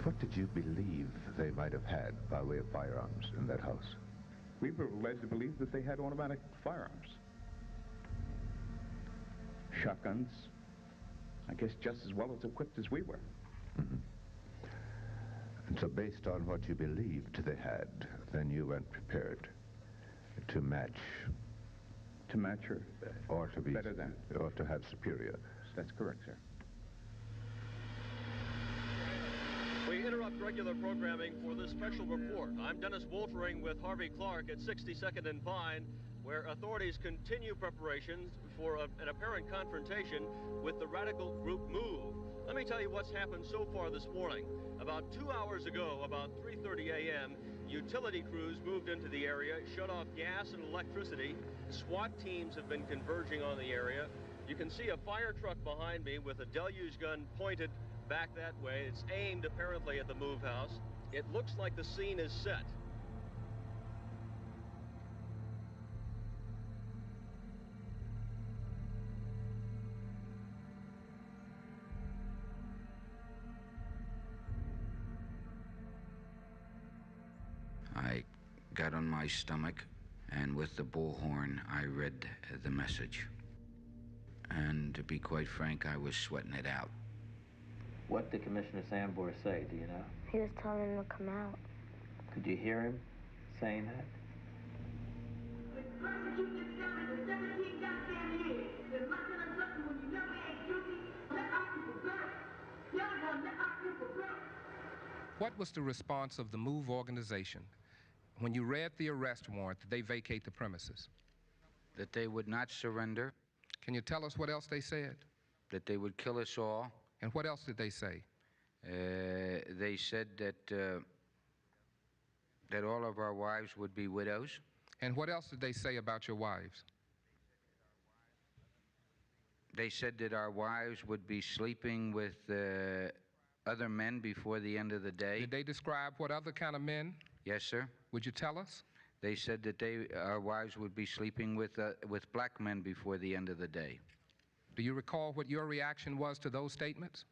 Speaker 23: What did you believe they might have had by way of firearms in that house?
Speaker 24: We were led to believe that they had automatic firearms. Shotguns, I guess just as well as equipped as we were.
Speaker 23: Mm-hmm. And so based on what you believed they had, then you went prepared to match...
Speaker 24: To match
Speaker 23: or to be
Speaker 24: better than.
Speaker 23: Or to have superior.
Speaker 24: That's correct, sir.
Speaker 17: We interrupt regular programming for this special report. I'm Dennis Woltering with Harvey Clark at 62nd and Vine, where authorities continue preparations for an apparent confrontation with the radical group MOVE. Let me tell you what's happened so far this morning. About 2 hours ago, about 3:30 a.m., utility crews moved into the area, shut off gas and electricity. SWAT teams have been converging on the area. You can see a fire truck behind me with a deluge gun pointed back that way. It's aimed apparently at the MOVE house. It looks like the scene is set.
Speaker 21: I got on my stomach, and with the bullhorn, I read the message. And to be quite frank, I was sweating it out.
Speaker 32: What did Commissioner Sambor say, do you know?
Speaker 33: He was telling him to come out.
Speaker 32: Could you hear him saying that?
Speaker 3: What was the response of the MOVE organization when you read the arrest warrant that they vacate the premises?
Speaker 21: That they would not surrender.
Speaker 3: Can you tell us what else they said?
Speaker 21: That they would kill us all.
Speaker 3: And what else did they say?
Speaker 21: They said that that all of our wives would be widows.
Speaker 3: And what else did they say about your wives?
Speaker 21: They said that our wives would be sleeping with other men before the end of the day.
Speaker 3: Did they describe what other kind of men?
Speaker 21: Yes, sir.
Speaker 3: Would you tell us?
Speaker 21: They said that our wives would be sleeping with black men before the end of the day.
Speaker 3: Do you recall what your reaction was to those statements?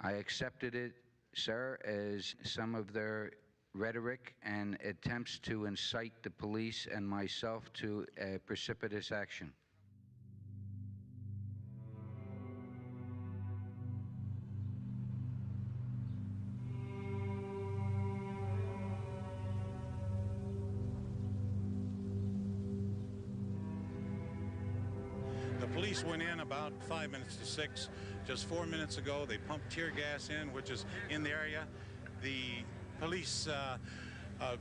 Speaker 21: I accepted it, sir, as some of their rhetoric and attempts to incite the police and myself to precipitous action.
Speaker 11: Police went in about 5 minutes to 6. Just 4 minutes ago, they pumped tear gas in, which is in the area. The police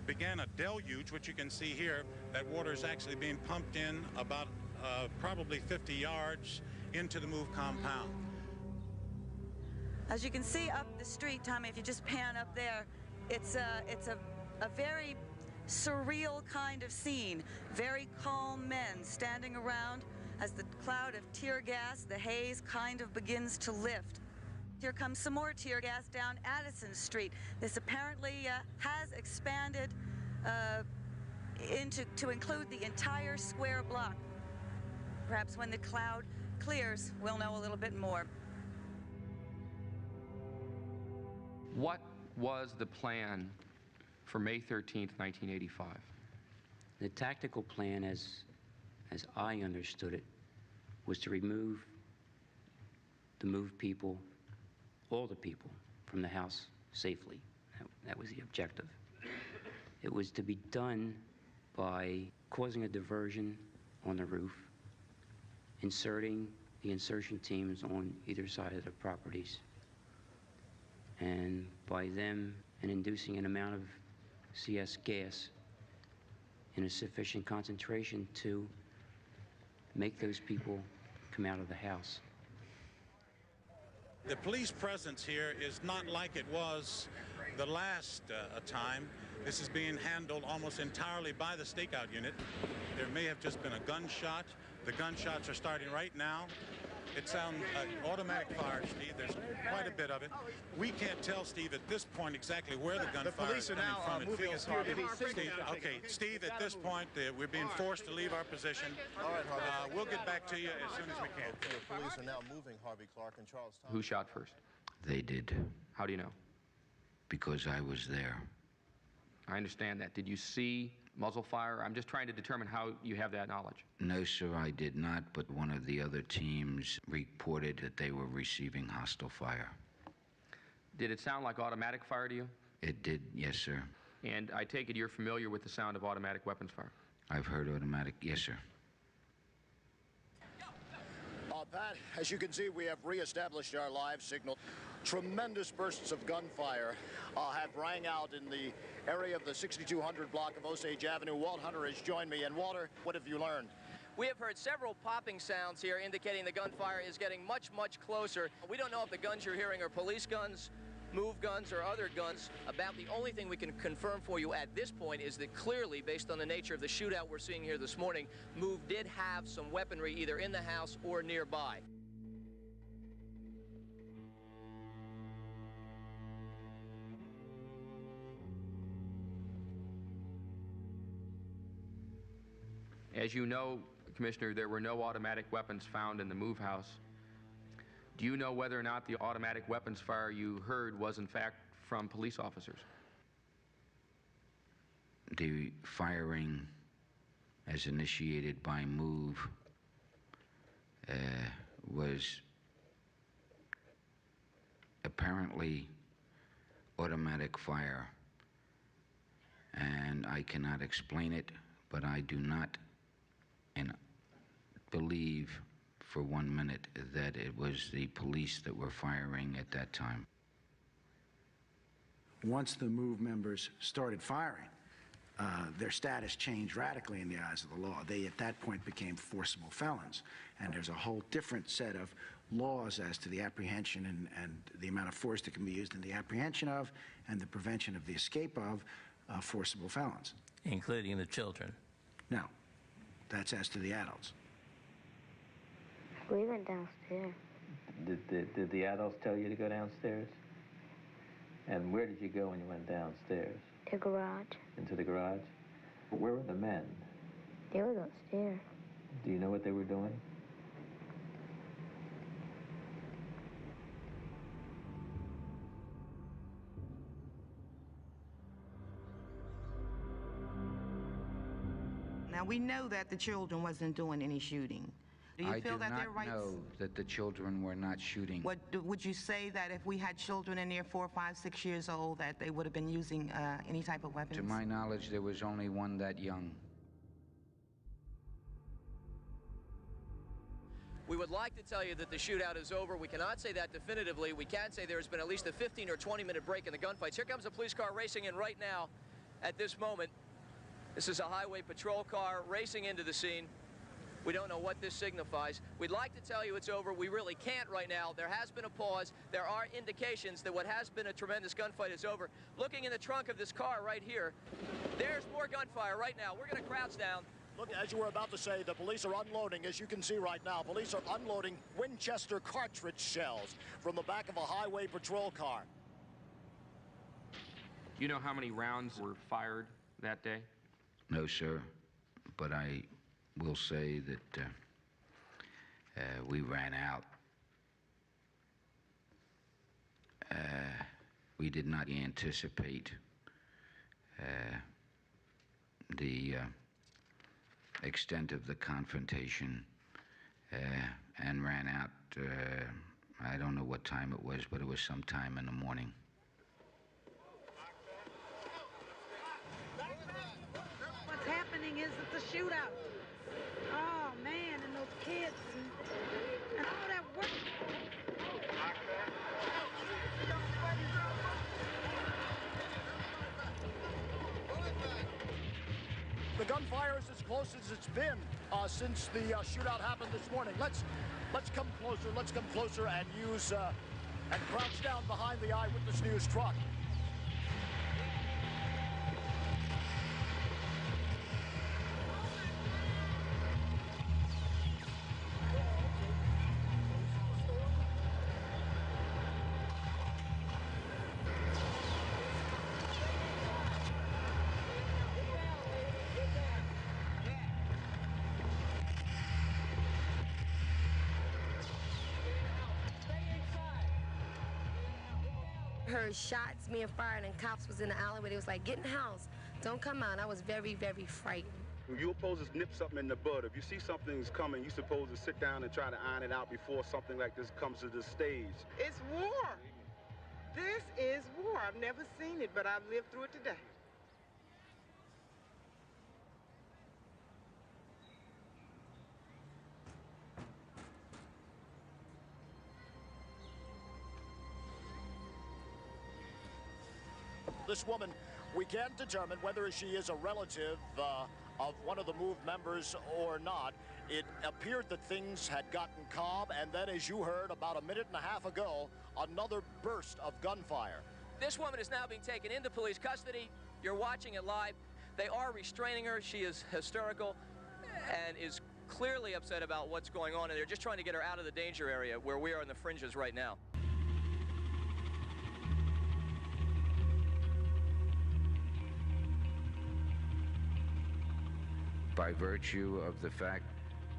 Speaker 11: began a deluge, which you can see here. That water is actually being pumped in about probably 50 yards into the MOVE compound.
Speaker 4: As you can see up the street, Tommy, if you just pan up there, it's a very surreal kind of scene. Very calm men standing around. As the cloud of tear gas, the haze kind of begins to lift. Here comes some more tear gas down Addison Street. This apparently has expanded to include the entire square block. Perhaps when the cloud clears, we'll know a little bit more.
Speaker 1: What was the plan for May 13th, 1985?
Speaker 5: The tactical plan, as I understood it, was to remove the MOVE people, all the people, from the house safely. That was the objective. It was to be done by causing a diversion on the roof, inserting the insertion teams on either side of the properties, and by them and inducing an amount of CS gas in a sufficient concentration to make those people come out of the house.
Speaker 11: The police presence here is not like it was the last time. This is being handled almost entirely by the stakeout unit. There may have just been a gunshot. The gunshots are starting right now. It sounds automatic fire, Steve. There's quite a bit of it. We can't tell, Steve, at this point exactly where the gunfire is coming from. It feels hard. Okay, Steve, at this point, we're being forced to leave our position.
Speaker 8: All right, Harvey.
Speaker 11: We'll get back to you as soon as we can.
Speaker 8: The police are now moving Harvey Clark and Charles Thomas.
Speaker 1: Who shot first?
Speaker 21: They did.
Speaker 1: How do you know?
Speaker 21: Because I was there.
Speaker 1: I understand that. Did you see muzzle fire? I'm just trying to determine how you have that knowledge.
Speaker 21: No, sir, I did not, but one of the other teams reported that they were receiving hostile fire.
Speaker 1: Did it sound like automatic fire to you?
Speaker 21: It did, yes, sir.
Speaker 1: And I take it you're familiar with the sound of automatic weapons fire?
Speaker 21: I've heard automatic, yes, sir.
Speaker 9: Pat, as you can see, we have reestablished our live signal. Tremendous bursts of gunfire have rang out in the area of the 6200 block of Osage Avenue. Walt Hunter has joined me. And Walter, what have you learned?
Speaker 17: We have heard several popping sounds here indicating the gunfire is getting much, much closer. We don't know if the guns you're hearing are police guns, MOVE guns, or other guns. About the only thing we can confirm for you at this point is that clearly, based on the nature of the shootout we're seeing here this morning, MOVE did have some weaponry either in the house or nearby.
Speaker 1: As you know, Commissioner, there were no automatic weapons found in the MOVE house. Do you know whether or not the automatic weapons fire you heard was in fact from police officers?
Speaker 21: the firing as initiated by MOVE was apparently automatic fire, and I cannot explain it, but I do not believe for 1 minute that it was the police that were firing at that time.
Speaker 22: Once the MOVE members started firing, their status changed radically in the eyes of the law. They, at that point, became forcible felons. And there's a whole different set of laws as to the apprehension and the amount of force that can be used in the apprehension of and the prevention of the escape of forcible felons.
Speaker 2: Including the children?
Speaker 22: No. That's as to the adults.
Speaker 33: We went downstairs.
Speaker 32: Did the adults tell you to go downstairs? And where did you go when you went downstairs?
Speaker 33: The garage.
Speaker 32: Into the garage? Where were the men?
Speaker 33: They were upstairs.
Speaker 32: Do you know what they were doing?
Speaker 6: Now, we know that the children wasn't doing any shooting. Do you feel that their rights...
Speaker 21: I do not know that the children were not shooting.
Speaker 6: Would you say that if we had children in there 4, 5, 6 years old, that they would have been using any type of weapons?
Speaker 21: To my knowledge, there was only one that young.
Speaker 17: We would like to tell you that the shootout is over. We cannot say that definitively. We can say there's been at least a 15 or 20-minute break in the gunfights. Here comes a police car racing in right now at this moment. This is a highway patrol car racing into the scene. We don't know what this signifies. We'd like to tell you it's over. We really can't right now. There has been a pause. There are indications that what has been a tremendous gunfight is over. Looking in the trunk of this car right here, there's more gunfire right now. We're going to crouch down.
Speaker 9: Look, as you were about to say, the police are unloading, as you can see right now. Police are unloading Winchester cartridge shells from the back of a highway patrol car.
Speaker 1: Do you know how many rounds were fired that day?
Speaker 21: No, sir, but I will say that we ran out. We did not anticipate the extent of the confrontation and ran out. I don't know what time it was, but it was sometime in the morning.
Speaker 7: What's happening is it's a shootout. Oh, man, and those kids and all that work.
Speaker 9: The gunfire is as close as it's been since the shootout happened this morning. Let's come closer. Let's come closer and use and crouch down behind the Eyewitness News truck.
Speaker 10: Heard shots being fired and cops was in the alleyway. They was like, get in the house. Don't come out. I was very, very frightened.
Speaker 12: You're supposed to nip something in the bud. If you see something's coming, you're supposed to sit down and try to iron it out before something like this comes to the stage.
Speaker 13: It's war. This is war. I've never seen it, but I've lived through it today.
Speaker 9: This woman, we can't determine whether she is a relative of one of the MOVE members or not. It appeared that things had gotten calm, and then, as you heard about a minute and a half ago, another burst of gunfire.
Speaker 17: This woman is now being taken into police custody. You're watching it live. They are restraining her. She is hysterical and is clearly upset about what's going on, and they're just trying to get her out of the danger area where we are in the fringes right now.
Speaker 21: By virtue of the fact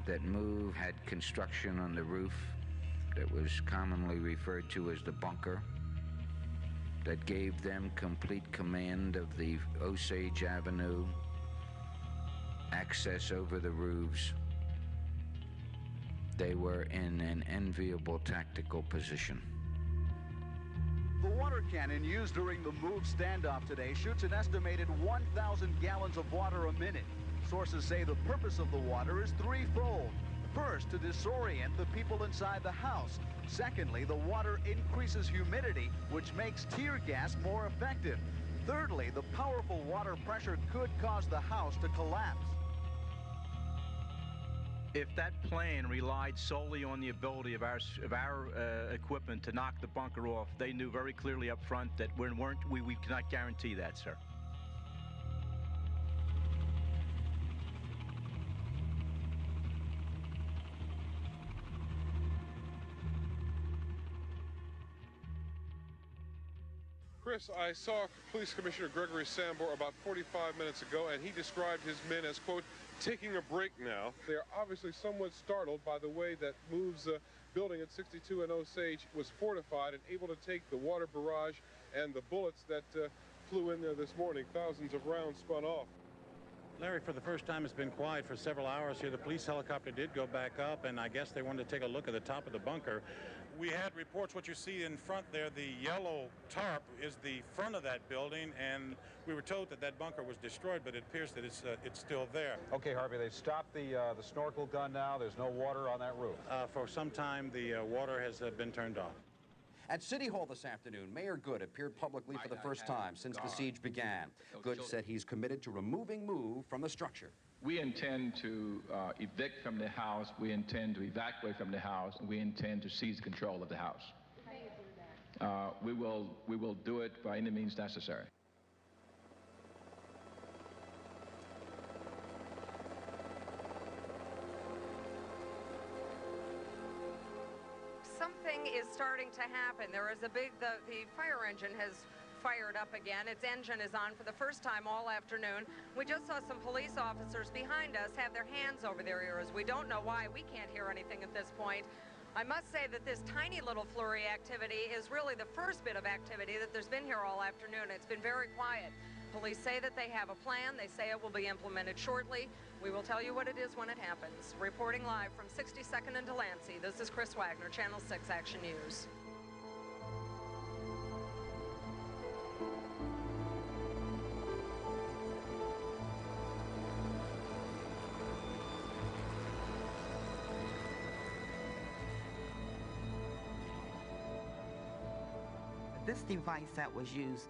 Speaker 21: that MOVE had construction on the roof that was commonly referred to as the bunker, that gave them complete command of the Osage Avenue, access over the roofs. They were in an enviable tactical position.
Speaker 2: The water cannon used during the move standoff today shoots an estimated 1,000 gallons of water a minute. Sources say the purpose of the water is threefold. First, to disorient the people inside the house. Secondly, the water increases humidity, which makes tear gas more effective. Thirdly, the powerful water pressure could cause the house to collapse.
Speaker 14: If that plan relied solely on the ability of our equipment to knock the bunker off, they knew very clearly up front that we cannot guarantee that, sir.
Speaker 15: Chris, I saw Police Commissioner Gregory Sambor about 45 minutes ago, and he described his men as, quote, taking a break now. They are obviously somewhat startled by the way that Move's building at 62 and Osage was fortified and able to take the water barrage and the bullets that flew in there this morning. Thousands of rounds spun off.
Speaker 11: Larry, for the first time, it's been quiet for several hours here. The police helicopter did go back up, and I guess they wanted to take a look at the top of the bunker. We had reports, what you see in front there, the yellow tarp is the front of that building, and we were told that that bunker was destroyed, but it appears that it's still there.
Speaker 16: Okay, Harvey, they've stopped the snorkel gun now. There's no water on that roof.
Speaker 11: For some time, the water has been turned off.
Speaker 18: At City Hall this afternoon, Mayor Good appeared publicly for the first time since the siege began. Good said he's committed to removing Move from the structure.
Speaker 20: We intend to evict from the house, we intend to evacuate from the house, and we intend to seize control of the house. We will do it by any means necessary.
Speaker 25: Something is starting to happen. There is the fire engine has fired up again. Its engine is on for the first time all afternoon. We just saw some police officers behind us have their hands over their ears. We don't know why. We can't hear anything at this point. I must say that this tiny little flurry activity is really the first bit of activity that there's been here all afternoon. It's been very quiet. Police say that they have a plan. They say it will be implemented shortly. We will tell you what it is when it happens. Reporting live from 62nd and Delancey, this is Chris Wagner, Channel 6 Action News.
Speaker 6: This device that was used,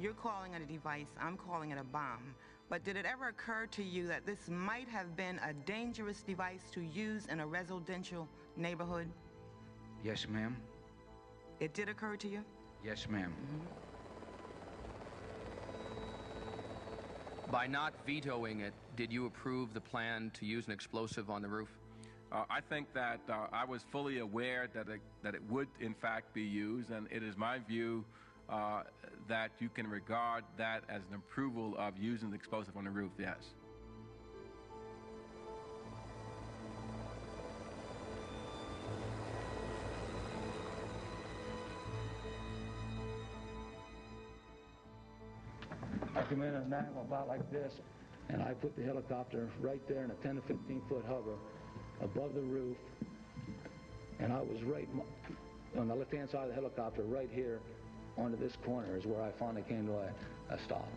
Speaker 6: you're calling it a device, I'm calling it a bomb. But did it ever occur to you that this might have been a dangerous device to use in a residential neighborhood?
Speaker 21: Yes, ma'am.
Speaker 6: It did occur to you?
Speaker 21: Yes, ma'am.
Speaker 1: By not vetoing it, did you approve the plan to use an explosive on the roof?
Speaker 26: I think that I was fully aware that it would, in fact, be used, and it is my view that you can regard that as an approval of using the explosive on the roof, yes.
Speaker 27: I come in at night about like this, and I put the helicopter right there in a 10 to 15-foot hover above the roof, and I was right on the left-hand side of the helicopter, right here onto this corner is where I finally came to a stop.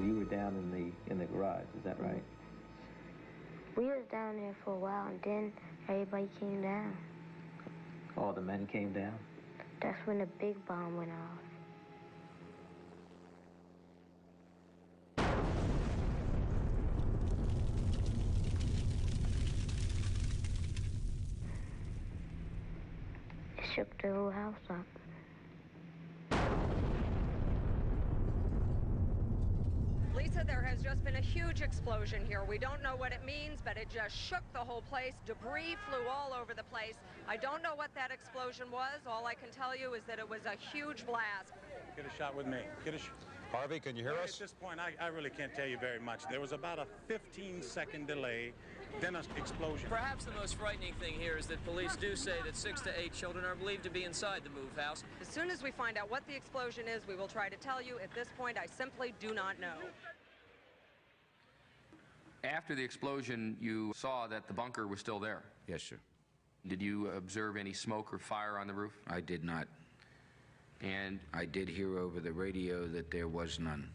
Speaker 32: You were down in the garage, is that right?
Speaker 33: We was down there for a while, and then everybody came down.
Speaker 32: All the men came down?
Speaker 33: That's when the big bomb went off. It shook the whole house up.
Speaker 25: Lisa, there has just been a huge explosion here. We don't know what it means, but it just shook the whole place. Debris flew all over the place. I don't know what that explosion was. All I can tell you is that it was a huge blast.
Speaker 11: Get a shot with me.
Speaker 16: Harvey, can you hear us?
Speaker 11: At this point, I really can't tell you very much. There was about a 15-second delay, then an explosion.
Speaker 17: Perhaps the most frightening thing here is that police do say that 6 to 8 children are believed to be inside the move house.
Speaker 25: As soon as we find out what the explosion is, we will try to tell you. At this point, I simply do not know.
Speaker 1: After the explosion, you saw that the bunker was still there.
Speaker 21: Yes, sir.
Speaker 1: Did you observe any smoke or fire on the roof?
Speaker 21: I did not.
Speaker 1: And
Speaker 21: I did hear over the radio that there was none.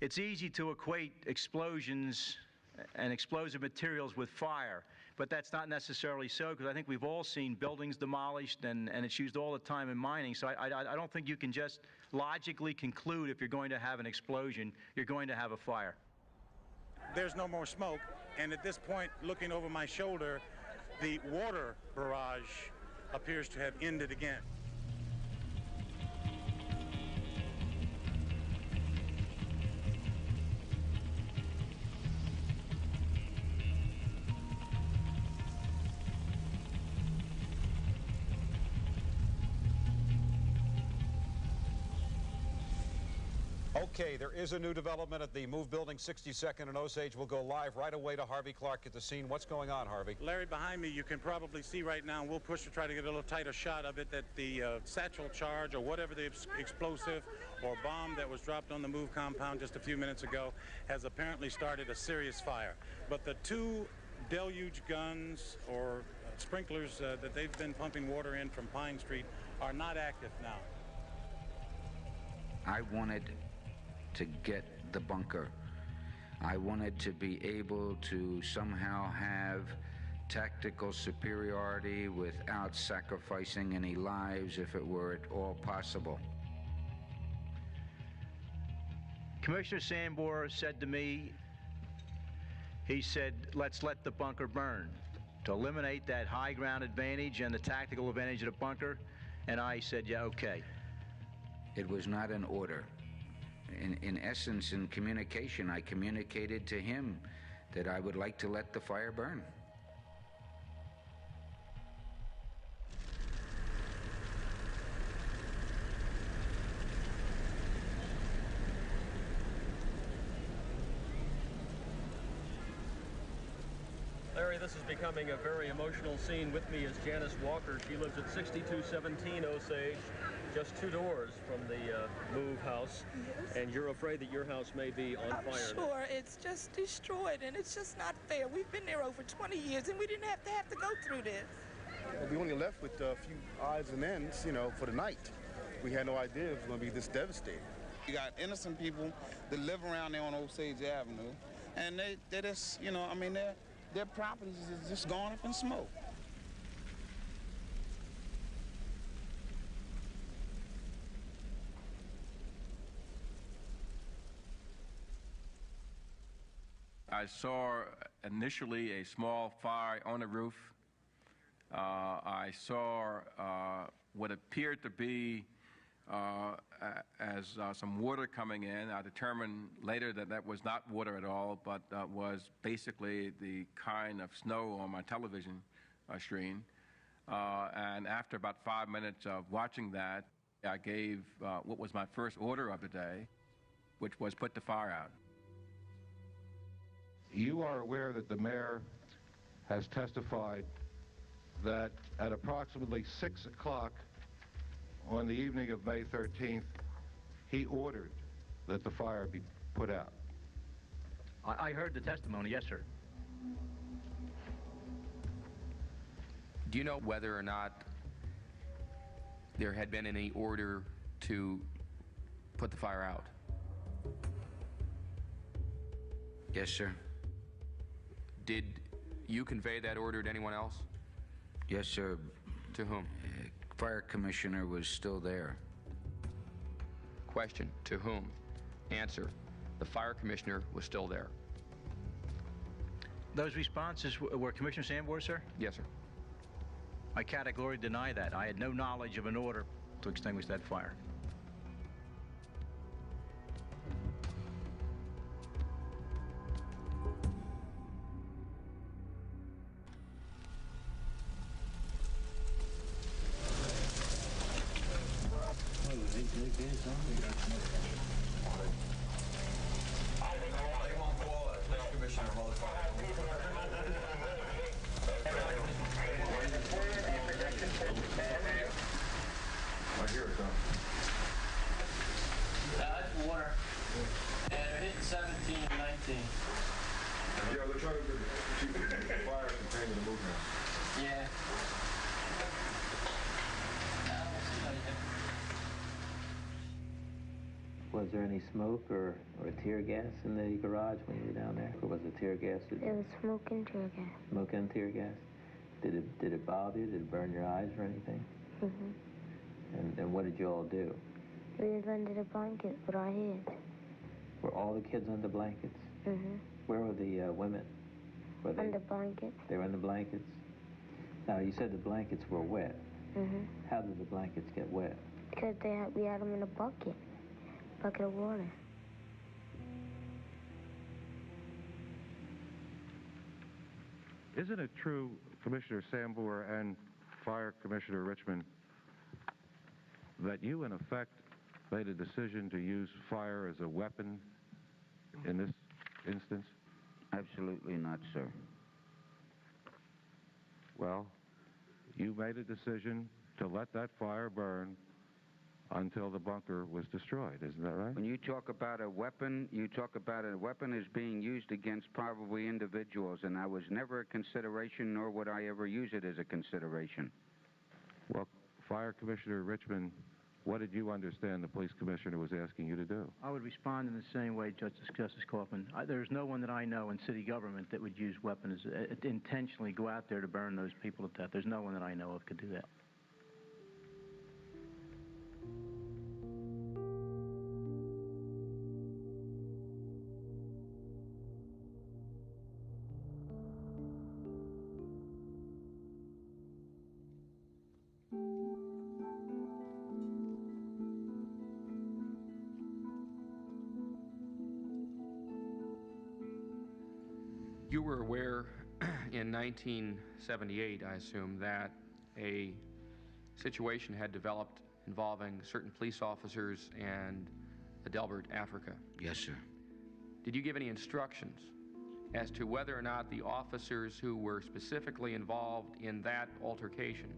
Speaker 14: It's easy to equate explosions and explosive materials with fire, but that's not necessarily so, because I think we've all seen buildings demolished, and it's used all the time in mining. So I don't think you can just logically conclude if you're going to have an explosion, you're going to have a fire.
Speaker 11: There's no more smoke, and at this point, looking over my shoulder, the water barrage appears to have ended again.
Speaker 16: Okay, there is a new development at the Move Building 62nd and Osage. We'll go live right away to Harvey Clark at the scene. What's going on, Harvey?
Speaker 11: Larry, behind me, you can probably see right now, and we'll push to try to get a little tighter shot of it, that the satchel charge or whatever the explosive or bomb that was dropped on the Move compound just a few minutes ago has apparently started a serious fire. But the two deluge guns or sprinklers that they've been pumping water in from Pine Street are not active now.
Speaker 21: I wanted to get the bunker. I wanted to be able to somehow have tactical superiority without sacrificing any lives if it were at all possible.
Speaker 14: Commissioner Sambor said to me, he said, let's let the bunker burn to eliminate that high ground advantage and the tactical advantage of the bunker. And I said, yeah, okay.
Speaker 21: It was not an order. In essence, in communication, I communicated to him that I would like to let the fire burn.
Speaker 3: Larry, this is becoming a very emotional scene. With me is Janice Walker. She lives at 6217 Osage, just 2 doors from the Move house.
Speaker 4: Yes.
Speaker 3: And you're afraid that your house may be on fire.
Speaker 4: I'm sure. It's just destroyed, and it's just not fair. We've been there over 20 years, and we didn't have to go through this.
Speaker 5: Well, we only left with a few odds and ends, you know, for the night. We had no idea it was going to be this devastating.
Speaker 7: You got innocent people that live around there on Osage Avenue, and they just, you know, I mean, their properties is just going up in smoke.
Speaker 26: I saw initially a small fire on the roof. I saw what appeared to be some water coming in. I determined later that that was not water at all, but was basically the kind of snow on my television screen. And after about 5 minutes of watching that, I gave what was my first order of the day, which was put the fire out.
Speaker 8: You are aware that the mayor has testified that at approximately 6 o'clock on the evening of May 13th, he ordered that the fire be put out.
Speaker 14: I heard the testimony, yes, sir.
Speaker 1: Do you know whether or not there had been any order to put the fire out?
Speaker 21: Yes, sir.
Speaker 1: Did you convey that order to anyone else?
Speaker 21: Yes, sir.
Speaker 1: To whom?
Speaker 21: Fire commissioner was still there.
Speaker 1: Question, to whom? Answer, the fire commissioner was still there.
Speaker 14: Those responses were Commissioner Sambor, sir?
Speaker 1: Yes, sir.
Speaker 14: I categorically deny that. I had no knowledge of an order to extinguish that fire.
Speaker 2: That's water. And they're hitting 17 and 19.
Speaker 8: Yeah, they're trying to keep the fire contained in the movement.
Speaker 2: Yeah.
Speaker 32: Was there any smoke or tear gas in the garage when you were down there? Or was it tear gas?
Speaker 33: There was smoke and tear gas.
Speaker 32: Smoke and tear gas? Did it bother you? Did it burn your eyes or anything?
Speaker 33: Mm-hmm.
Speaker 32: And what did you all do?
Speaker 33: We was under the blanket with our heads.
Speaker 32: Were all the kids under blankets?
Speaker 33: Mm-hmm.
Speaker 32: Where were the women? Were they
Speaker 33: Under blankets.
Speaker 32: They were in the blankets? Now, you said the blankets were wet.
Speaker 33: Mm-hmm.
Speaker 32: How did the blankets get wet?
Speaker 33: Because we had them in a bucket of water.
Speaker 8: Isn't it true, Commissioner Sambor and Fire Commissioner Richmond, that you, in effect, made a decision to use fire as a weapon in this instance?
Speaker 21: Absolutely not, sir.
Speaker 8: Well, you made a decision to let that fire burn until the bunker was destroyed, isn't that right?
Speaker 21: When you talk about a weapon, you talk about a weapon as being used against probably individuals, and that was never a consideration, nor would I ever use it as a consideration.
Speaker 8: Well, Fire Commissioner Richmond, what did you understand the police commissioner was asking you to do?
Speaker 14: I would respond in the same way, Justice Kaufman. There's no one that I know in city government that would use weapons, intentionally go out there to burn those people to death. There's no one that I know of could do that.
Speaker 1: You were aware in 1978, I assume, that a situation had developed involving certain police officers and Adelbert, Africa.
Speaker 21: Yes, sir.
Speaker 1: Did you give any instructions as to whether or not the officers who were specifically involved in that altercation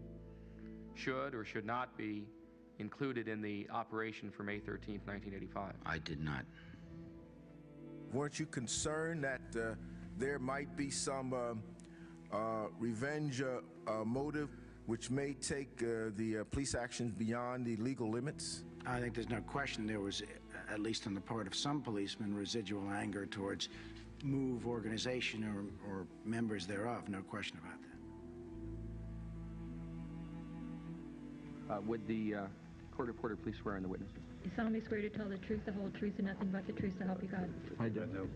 Speaker 1: should or should not be included in the operation for May 13th, 1985?
Speaker 21: I did not.
Speaker 9: Weren't you concerned that there might be some revenge motive which may take the police actions beyond the legal limits?
Speaker 10: I think there's no question there was, at least on the part of some policemen, residual anger towards MOVE organization or members thereof. No question about
Speaker 1: that. Would the court reporter please swear in the witnesses?
Speaker 12: You solemnly swear to tell the truth, the whole truth, and nothing but the truth, so help you God?
Speaker 1: I do.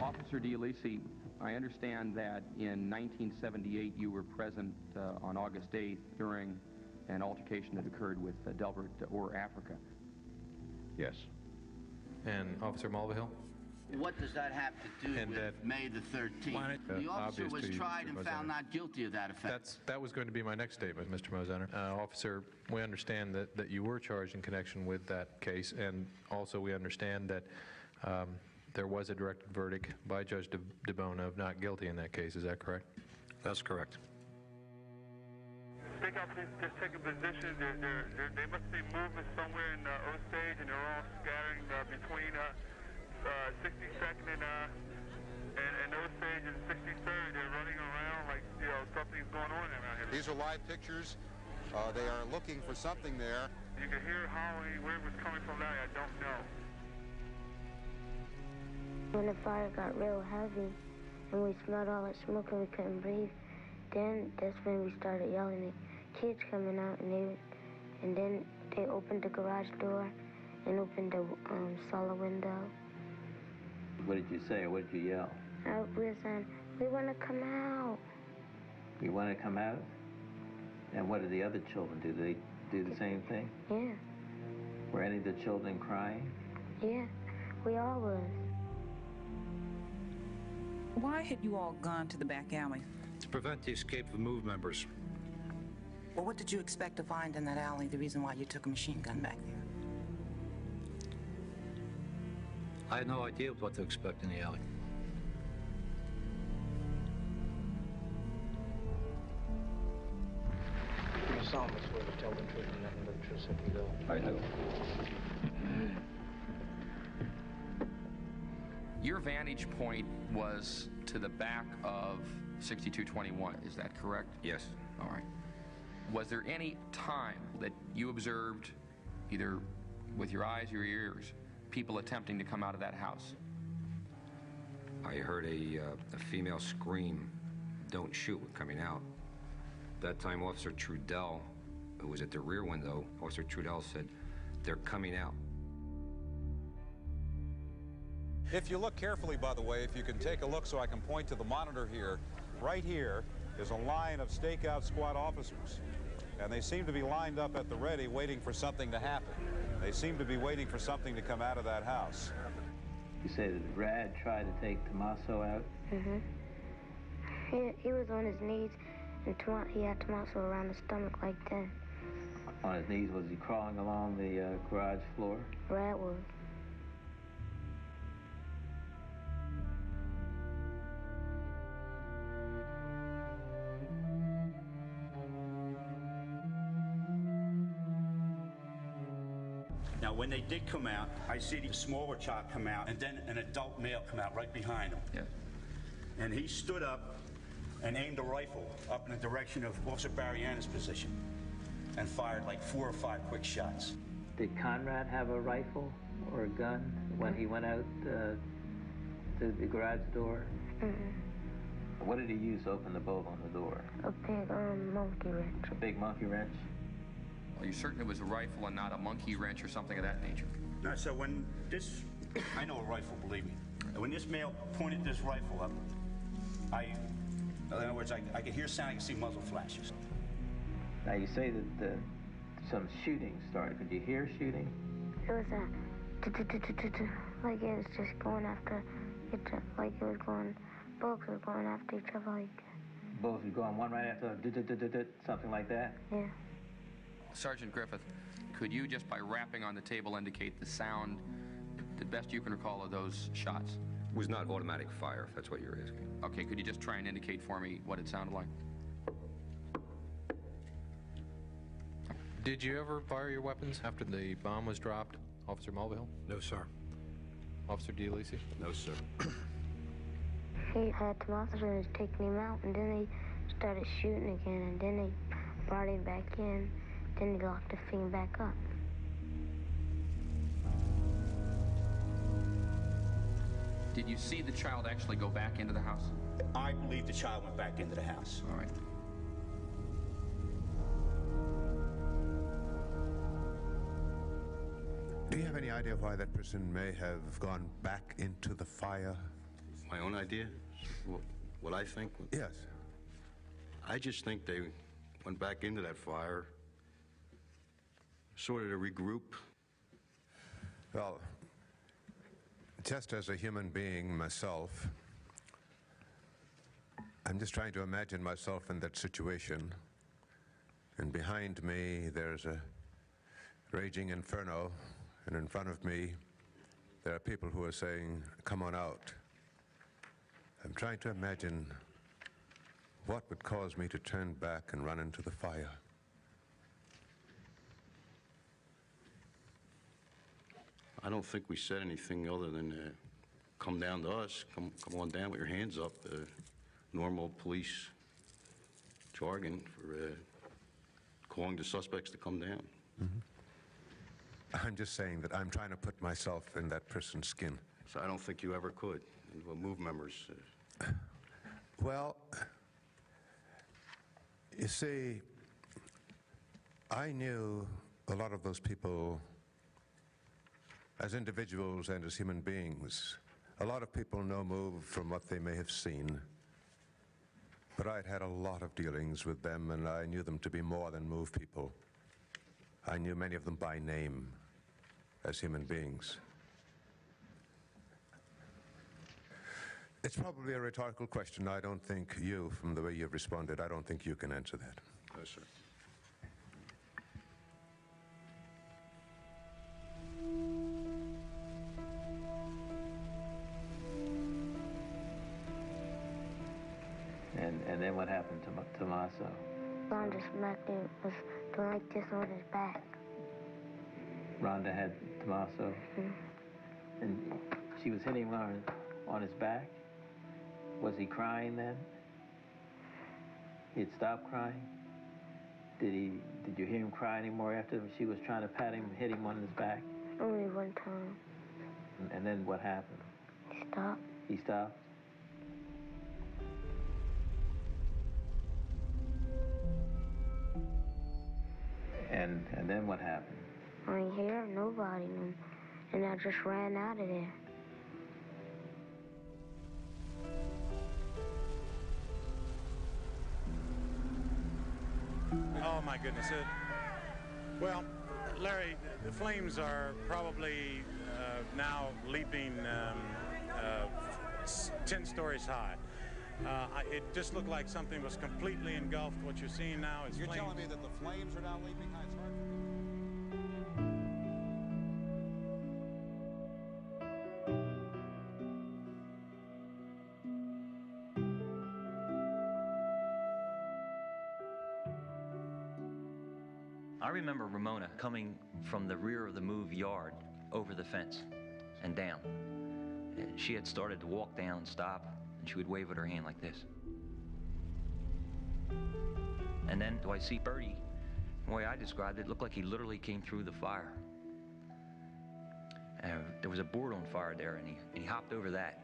Speaker 1: Officer Delicia, I understand that in 1978 you were present on August 8th during an altercation that occurred with Delbert or Africa.
Speaker 13: Yes. And Officer Mulvihill?
Speaker 19: What does that have to do with May the 13th? The officer was tried and found not guilty of that offense.
Speaker 13: That was going to be my next statement, Mr. Mosener. Officer, we understand that you were charged in connection with that case, and also we understand that there was a directed verdict by Judge DeBona of not guilty in that case. Is that correct?
Speaker 16: That's correct.
Speaker 22: Take out, please, just take a position. They must be moving somewhere in Osage, and they're all scattering between 62nd and Osage and 63rd. They're running around like, you know, something's going on around here.
Speaker 16: These are live pictures. They are looking for something there.
Speaker 22: You can hear howling. Where it was coming from now, I don't know.
Speaker 33: When the fire got real heavy and we smelled all that smoke and we couldn't breathe, then that's when we started yelling at kids coming out, and then they opened the garage door and opened the cellar window.
Speaker 32: What did you say, or what did you yell?
Speaker 33: We were saying, we want to come out.
Speaker 32: You want to come out? And what did the other children do? Did they do the same thing?
Speaker 33: Yeah.
Speaker 32: Were any of the children crying?
Speaker 33: Yeah, we all was.
Speaker 6: Why had you all gone to the back alley?
Speaker 15: To prevent the escape of MOVE members.
Speaker 6: Well, what did you expect to find in that alley, the reason why you took a machine gun back there?
Speaker 15: I had no idea what to expect in the alley.
Speaker 2: You solemnly swear to tell the truth and nothing but the truth, so you go.
Speaker 15: I do.
Speaker 1: Your vantage point was to the back of 6221, is that correct?
Speaker 15: Yes.
Speaker 1: All right. Was there any time that you observed, either with your eyes or your ears, people attempting to come out of that house?
Speaker 15: I heard a female scream, "Don't shoot," coming out. That time, Officer Trudell, who was at the rear window, Officer Trudell said, "They're coming out."
Speaker 16: If you look carefully, by the way, if you can take a look so I can point to the monitor here, right here is a line of stakeout squad officers. And they seem to be lined up at the ready, waiting for something to happen. They seem to be waiting for something to come out of that house.
Speaker 32: You say that Brad tried to take Tomaso out?
Speaker 33: Mm-hmm. He was on his knees, and he had Tomaso around the stomach like that.
Speaker 32: On his knees, was he crawling along the garage floor?
Speaker 33: Brad was.
Speaker 17: Now, when they did come out, I see the smaller child come out, and then an adult male come out right behind him.
Speaker 1: Yeah.
Speaker 17: And he stood up and aimed a rifle up in the direction of Officer Barriana's position and fired like 4 or 5 quick shots.
Speaker 32: Did Conrad have a rifle or a gun when he went out to the garage door?
Speaker 33: Mm-mm.
Speaker 32: What did he use to open the bolt on the door?
Speaker 33: A big monkey wrench.
Speaker 32: A big monkey wrench?
Speaker 1: Are you certain it was a rifle and not a monkey wrench or something of that nature?
Speaker 17: No, so when this, I know a rifle, believe me. And when this male pointed this rifle up, in other words, I could hear sound, I could see muzzle flashes.
Speaker 32: Now you say that some shooting started. Could you hear shooting?
Speaker 33: It was like it was just going after each other, like it was going, bullets were going after each other, like.
Speaker 32: Bullets were going one right after something like that?
Speaker 33: Yeah.
Speaker 1: Sergeant Griffith, could you, just by rapping on the table, indicate the sound, the best you can recall, of those shots?
Speaker 15: It was not automatic fire, if that's what you're asking.
Speaker 1: Okay, could you just try and indicate for me what it sounded like?
Speaker 13: Did you ever fire your weapons after the bomb was dropped, Officer Mulvihill?
Speaker 15: No, sir.
Speaker 13: Officer Delicia?
Speaker 15: No, sir.
Speaker 33: He had Tomaso and was taking him out, and then they started shooting again, and then they brought him back in. Then he locked the thing back up.
Speaker 1: Did you see the child actually go back into the house?
Speaker 17: I believe the child went back into the house.
Speaker 1: All right.
Speaker 17: Do you have any idea why that person may have gone back into the fire?
Speaker 15: My own idea? What I think?
Speaker 17: Yes.
Speaker 15: I just think they went back into that fire sort of to regroup.
Speaker 17: Well, just as a human being myself, I'm just trying to imagine myself in that situation. And behind me, there's a raging inferno, and in front of me, there are people who are saying, "Come on out." I'm trying to imagine what would cause me to turn back and run into the fire.
Speaker 15: I don't think we said anything other than come down to us, come on down with your hands up, normal police jargon for calling the suspects to come down.
Speaker 17: Mm-hmm. I'm just saying that I'm trying to put myself in that person's skin.
Speaker 15: So I don't think you ever could. And we'll move members.
Speaker 17: Well, you see, I knew a lot of those people as individuals and as human beings. A lot of people know Move from what they may have seen. But I'd had a lot of dealings with them, and I knew them to be more than Move people. I knew many of them by name as human beings. It's probably a rhetorical question. I don't think you, from the way you've responded, I don't think you can answer that.
Speaker 15: Yes, sir.
Speaker 32: And then what happened to Tomaso?
Speaker 33: Rhonda smacked him, was doing like this on his back.
Speaker 32: Rhonda had Tomaso? And she was hitting him on his back? Was he crying then? He'd stopped crying? Did you hear him cry anymore after she was trying to pat him, hit him on his back?
Speaker 33: Only one time.
Speaker 32: And then what happened?
Speaker 33: He stopped.
Speaker 32: He stopped? And then what happened?
Speaker 33: I ain't hear nobody, and I just ran out of there.
Speaker 3: Oh my goodness. Well, Larry, the flames are probably now leaping 10 stories high. It just looked like something was completely engulfed. What you're seeing now is
Speaker 16: You're
Speaker 3: flames.
Speaker 16: telling me that the flames are now leaping high? It's hard for me.
Speaker 4: I remember Ramona coming from the rear of the Move yard over the fence and down. And she had started to walk down, stop, and she would wave with her hand like this. And then do I see Bertie? The way I described it, it looked like he literally came through the fire. There was a board on fire there, and he hopped over that,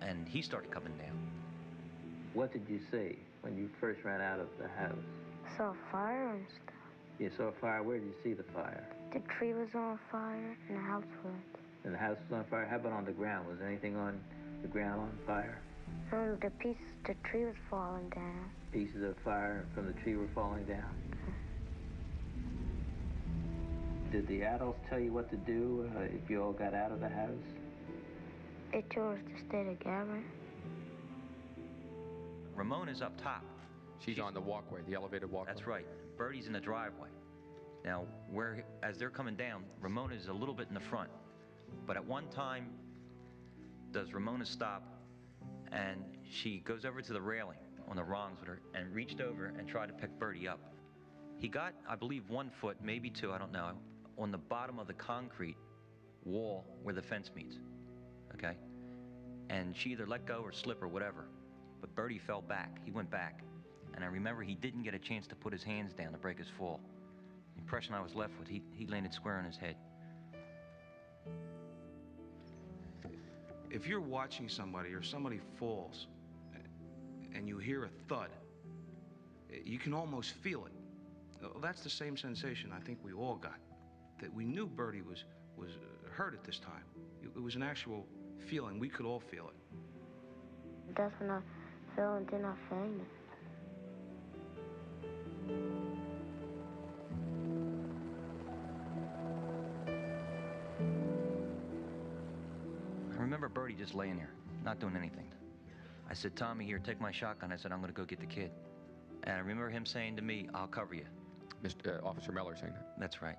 Speaker 4: and he started coming down.
Speaker 32: What did you see when you first ran out of the house?
Speaker 33: I saw fire and stuff.
Speaker 32: You saw a fire. Where did you see the fire?
Speaker 33: The tree was on fire and the house was.
Speaker 32: And the house was on fire? How about on the ground? Was anything on the ground on fire?
Speaker 33: The tree was falling down.
Speaker 32: Pieces of fire from the tree were falling down? Did the adults tell you what to do if you all got out of the house?
Speaker 33: They told us to stay together.
Speaker 4: Ramona's up top.
Speaker 1: She's on the walkway, the elevated walkway.
Speaker 4: That's right. Bertie's in the driveway. Now, as they're coming down, Ramona's a little bit in the front. But at one time, does Ramona stop, and she goes over to the railing on the rungs with her and reached over and tried to pick Bertie up. He got, I believe, 1 foot, maybe 2, I don't know, on the bottom of the concrete wall where the fence meets, okay? And she either let go or slip or whatever, but Bertie fell back. He went back. And I remember he didn't get a chance to put his hands down to break his fall. The impression I was left with, he landed square on his head.
Speaker 11: If you're watching somebody or somebody falls and you hear a thud, you can almost feel it. That's the same sensation I think we all got, that we knew Bertie was hurt at this time. It was an actual feeling. We could all feel it.
Speaker 33: That's when I fell and then I fainted.
Speaker 4: I remember Bertie just laying there, not doing anything. I said, Tommy, here, take my shotgun. I said, I'm going to go get the kid. And I remember him saying to me, I'll cover you.
Speaker 1: Officer Meller saying that.
Speaker 4: That's right.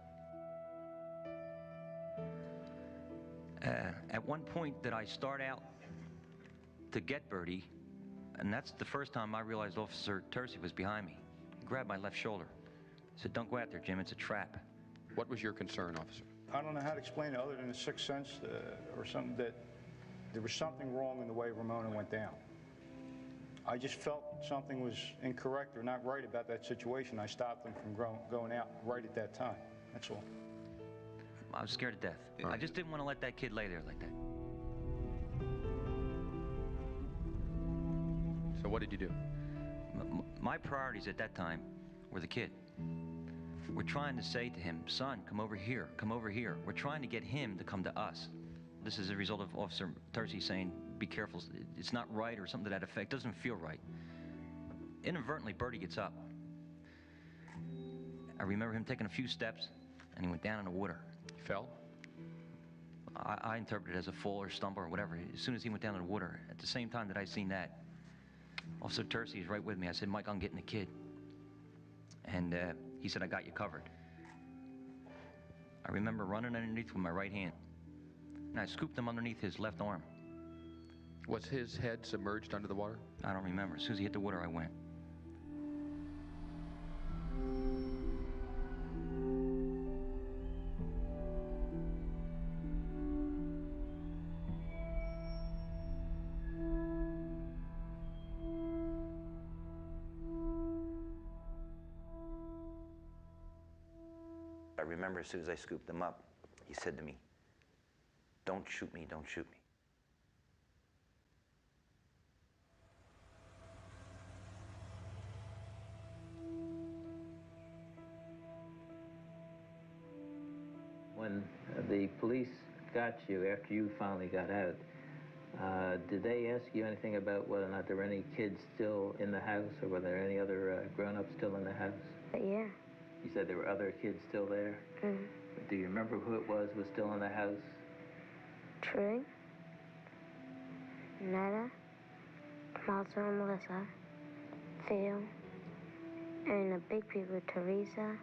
Speaker 4: At one point, did I start out to get Bertie, and that's the first time I realized Officer Theresa was behind me. He grabbed my left shoulder. I said, don't go out there, Jim, it's a trap.
Speaker 1: What was your concern, officer?
Speaker 18: I don't know how to explain it other than a sixth sense or something, that there was something wrong in the way Ramona went down. I just felt something was incorrect or not right about that situation. I stopped them from going out right at that time. That's all.
Speaker 4: I was scared to death. I just didn't want to let that kid lay there like that.
Speaker 1: So what did you do?
Speaker 4: My priorities at that time were the kid. We're trying to say to him, son, come over here, come over here. We're trying to get him to come to us. This is a result of Officer Theresa saying, be careful, it's not right or something to that effect. It doesn't feel right. Inadvertently, Bertie gets up. I remember him taking a few steps, and he went down in the water.
Speaker 1: He fell?
Speaker 4: I interpreted it as a fall or stumble or whatever. As soon as he went down in the water, at the same time that I seen that, Officer Theresa is right with me. I said, Mike, I'm getting the kid. And he said, I got you covered. I remember running underneath with my right hand, and I scooped him underneath his left arm.
Speaker 1: Was his head submerged under the water?
Speaker 4: I don't remember. As soon as he hit the water, I went. I remember as soon as I scooped him up, he said to me, don't shoot me, don't shoot me.
Speaker 32: When the police got you after you finally got out, did they ask you anything about whether or not there were any kids still in the house or were there any other grown-ups still in the house?
Speaker 33: Yeah.
Speaker 32: You said there were other kids still there?
Speaker 33: Mm.
Speaker 32: Do you remember who it was still in the house?
Speaker 33: Trey, Netta, Tomaso and Melissa, Phil, and the big people, Theresa,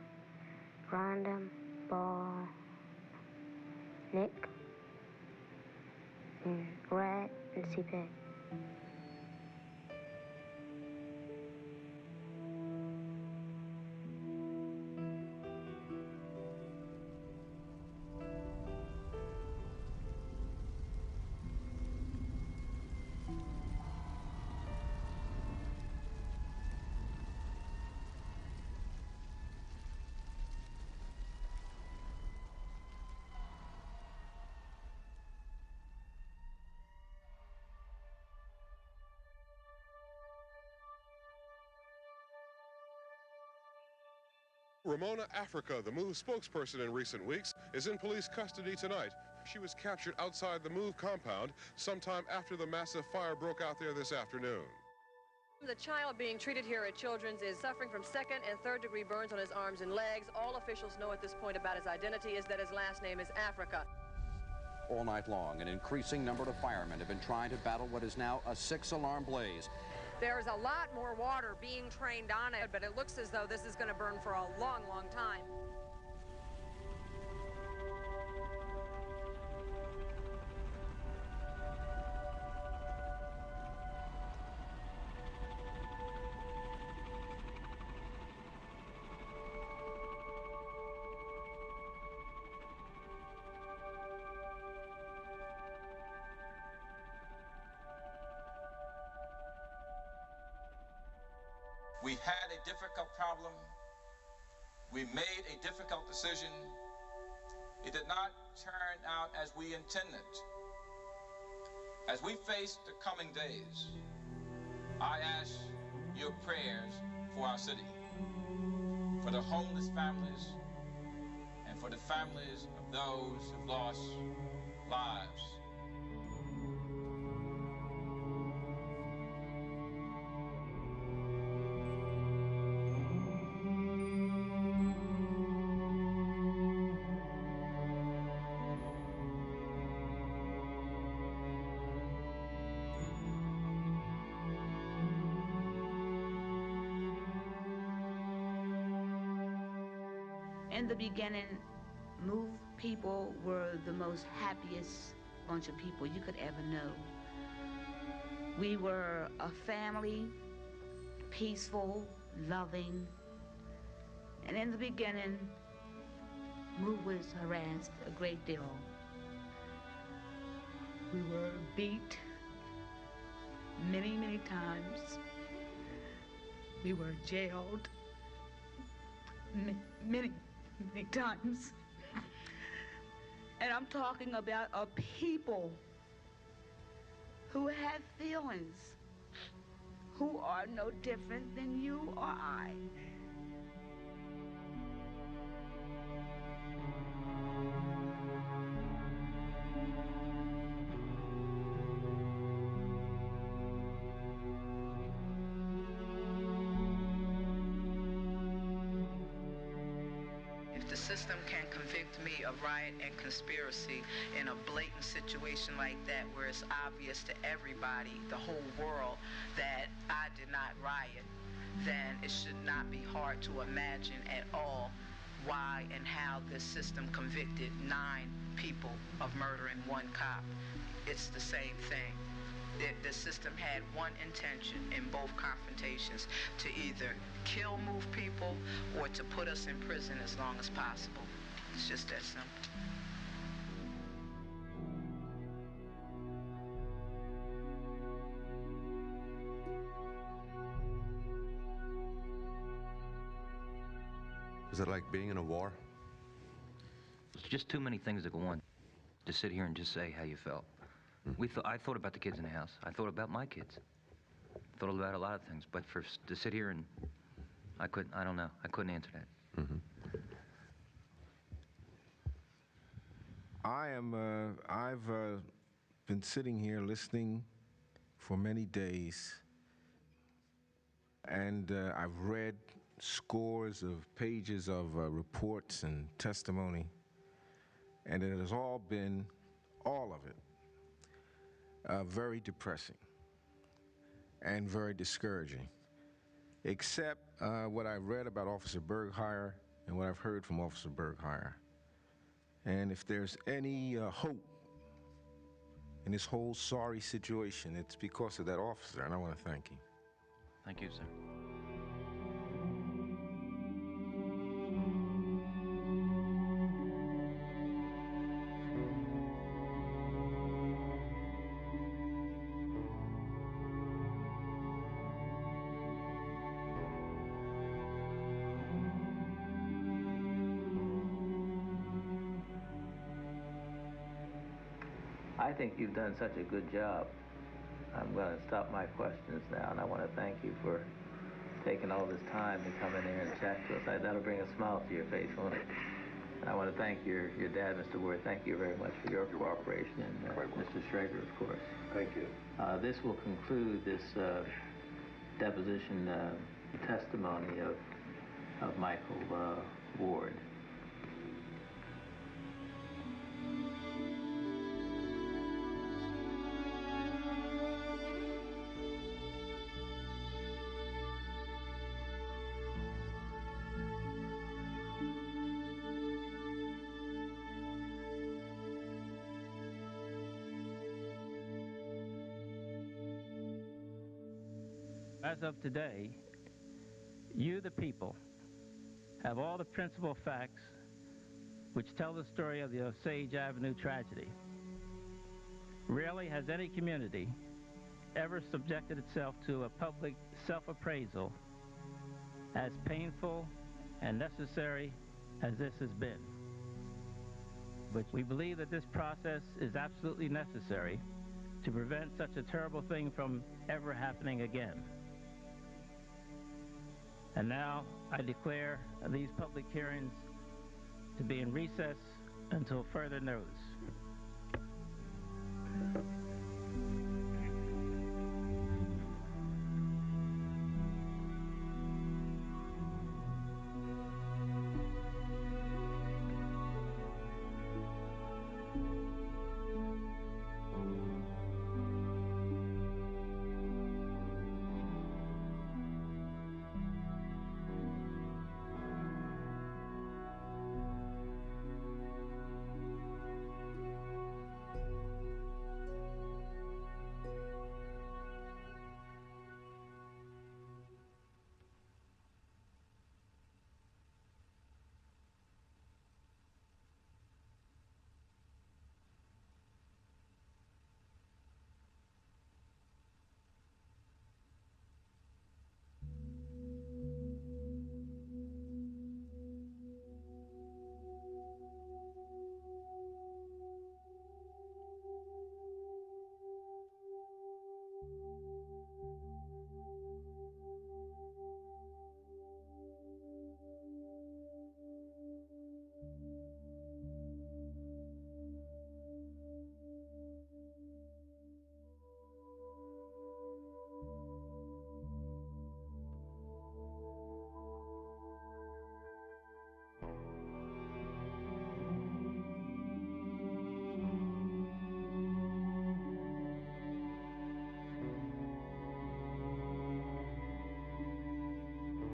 Speaker 33: Rhonda, Ball, Nick, and Rat, and C-Peg.
Speaker 5: Ramona Africa, the MOVE spokesperson in recent weeks, is in police custody tonight. She was captured outside the MOVE compound sometime after the massive fire broke out there this afternoon.
Speaker 7: The child being treated here at Children's is suffering from second and third degree burns on his arms and legs. All officials know at this point about his identity is that his last name is Africa.
Speaker 8: All night long, an increasing number of firemen have been trying to battle what is now a 6-alarm blaze.
Speaker 7: There's a lot more water being trained on it, but it looks as though this is going to burn for a long, long time.
Speaker 20: We had a difficult problem. We made a difficult decision. It did not turn out as we intended. As we face the coming days, I ask your prayers for our city, for the homeless families, and for the families of those who've lost lives.
Speaker 23: In the beginning, MOVE people were the most happiest bunch of people you could ever know. We were a family, peaceful, loving, and in the beginning, MOVE was harassed a great deal. We were beat many, many times. We were jailed many times. And I'm talking about a people who had feelings, who are no different than you or I.
Speaker 6: If the system can convict me of riot and conspiracy in a blatant situation like that where it's obvious to everybody, the whole world, that I did not riot, then it should not be hard to imagine at all why and how this system convicted 9 people of murdering 1 cop. It's the same thing. The system had one intention in both confrontations, to either kill MOVE people or to put us in prison as long as possible. It's just that simple.
Speaker 17: Is it like being in a war?
Speaker 4: There's just too many things that go on to sit here and just say how you felt. I thought about the kids in the house. I thought about my kids. Thought about a lot of things, but to sit here and I don't know. I couldn't answer that.
Speaker 9: I've been sitting here listening for many days, and I've read scores of pages of reports and testimony, and it has all been, all of it, very depressing and very discouraging, except what I've read about Officer Berghire and what I've heard from Officer Berghire. And if there's any hope in this whole sorry situation, it's because of that officer, and I want to thank him.
Speaker 4: Thank you, sir.
Speaker 32: I think you've done such a good job. I'm going to stop my questions now, and I want to thank you for taking all this time to come in here and chat to us. That'll bring a smile to your face, won't it? And I want to thank your dad, Mr. Ward. Thank you very much for your cooperation, and Mr. Schrager, of course.
Speaker 17: Thank you.
Speaker 32: This will conclude this deposition testimony of Michael Ward.
Speaker 10: As of today, you, the people, have all the principal facts which tell the story of the Osage Avenue tragedy. Rarely has any community ever subjected itself to a public self-appraisal as painful and necessary as this has been. But we believe that this process is absolutely necessary to prevent such a terrible thing from ever happening again. And now I declare these public hearings to be in recess until further notice.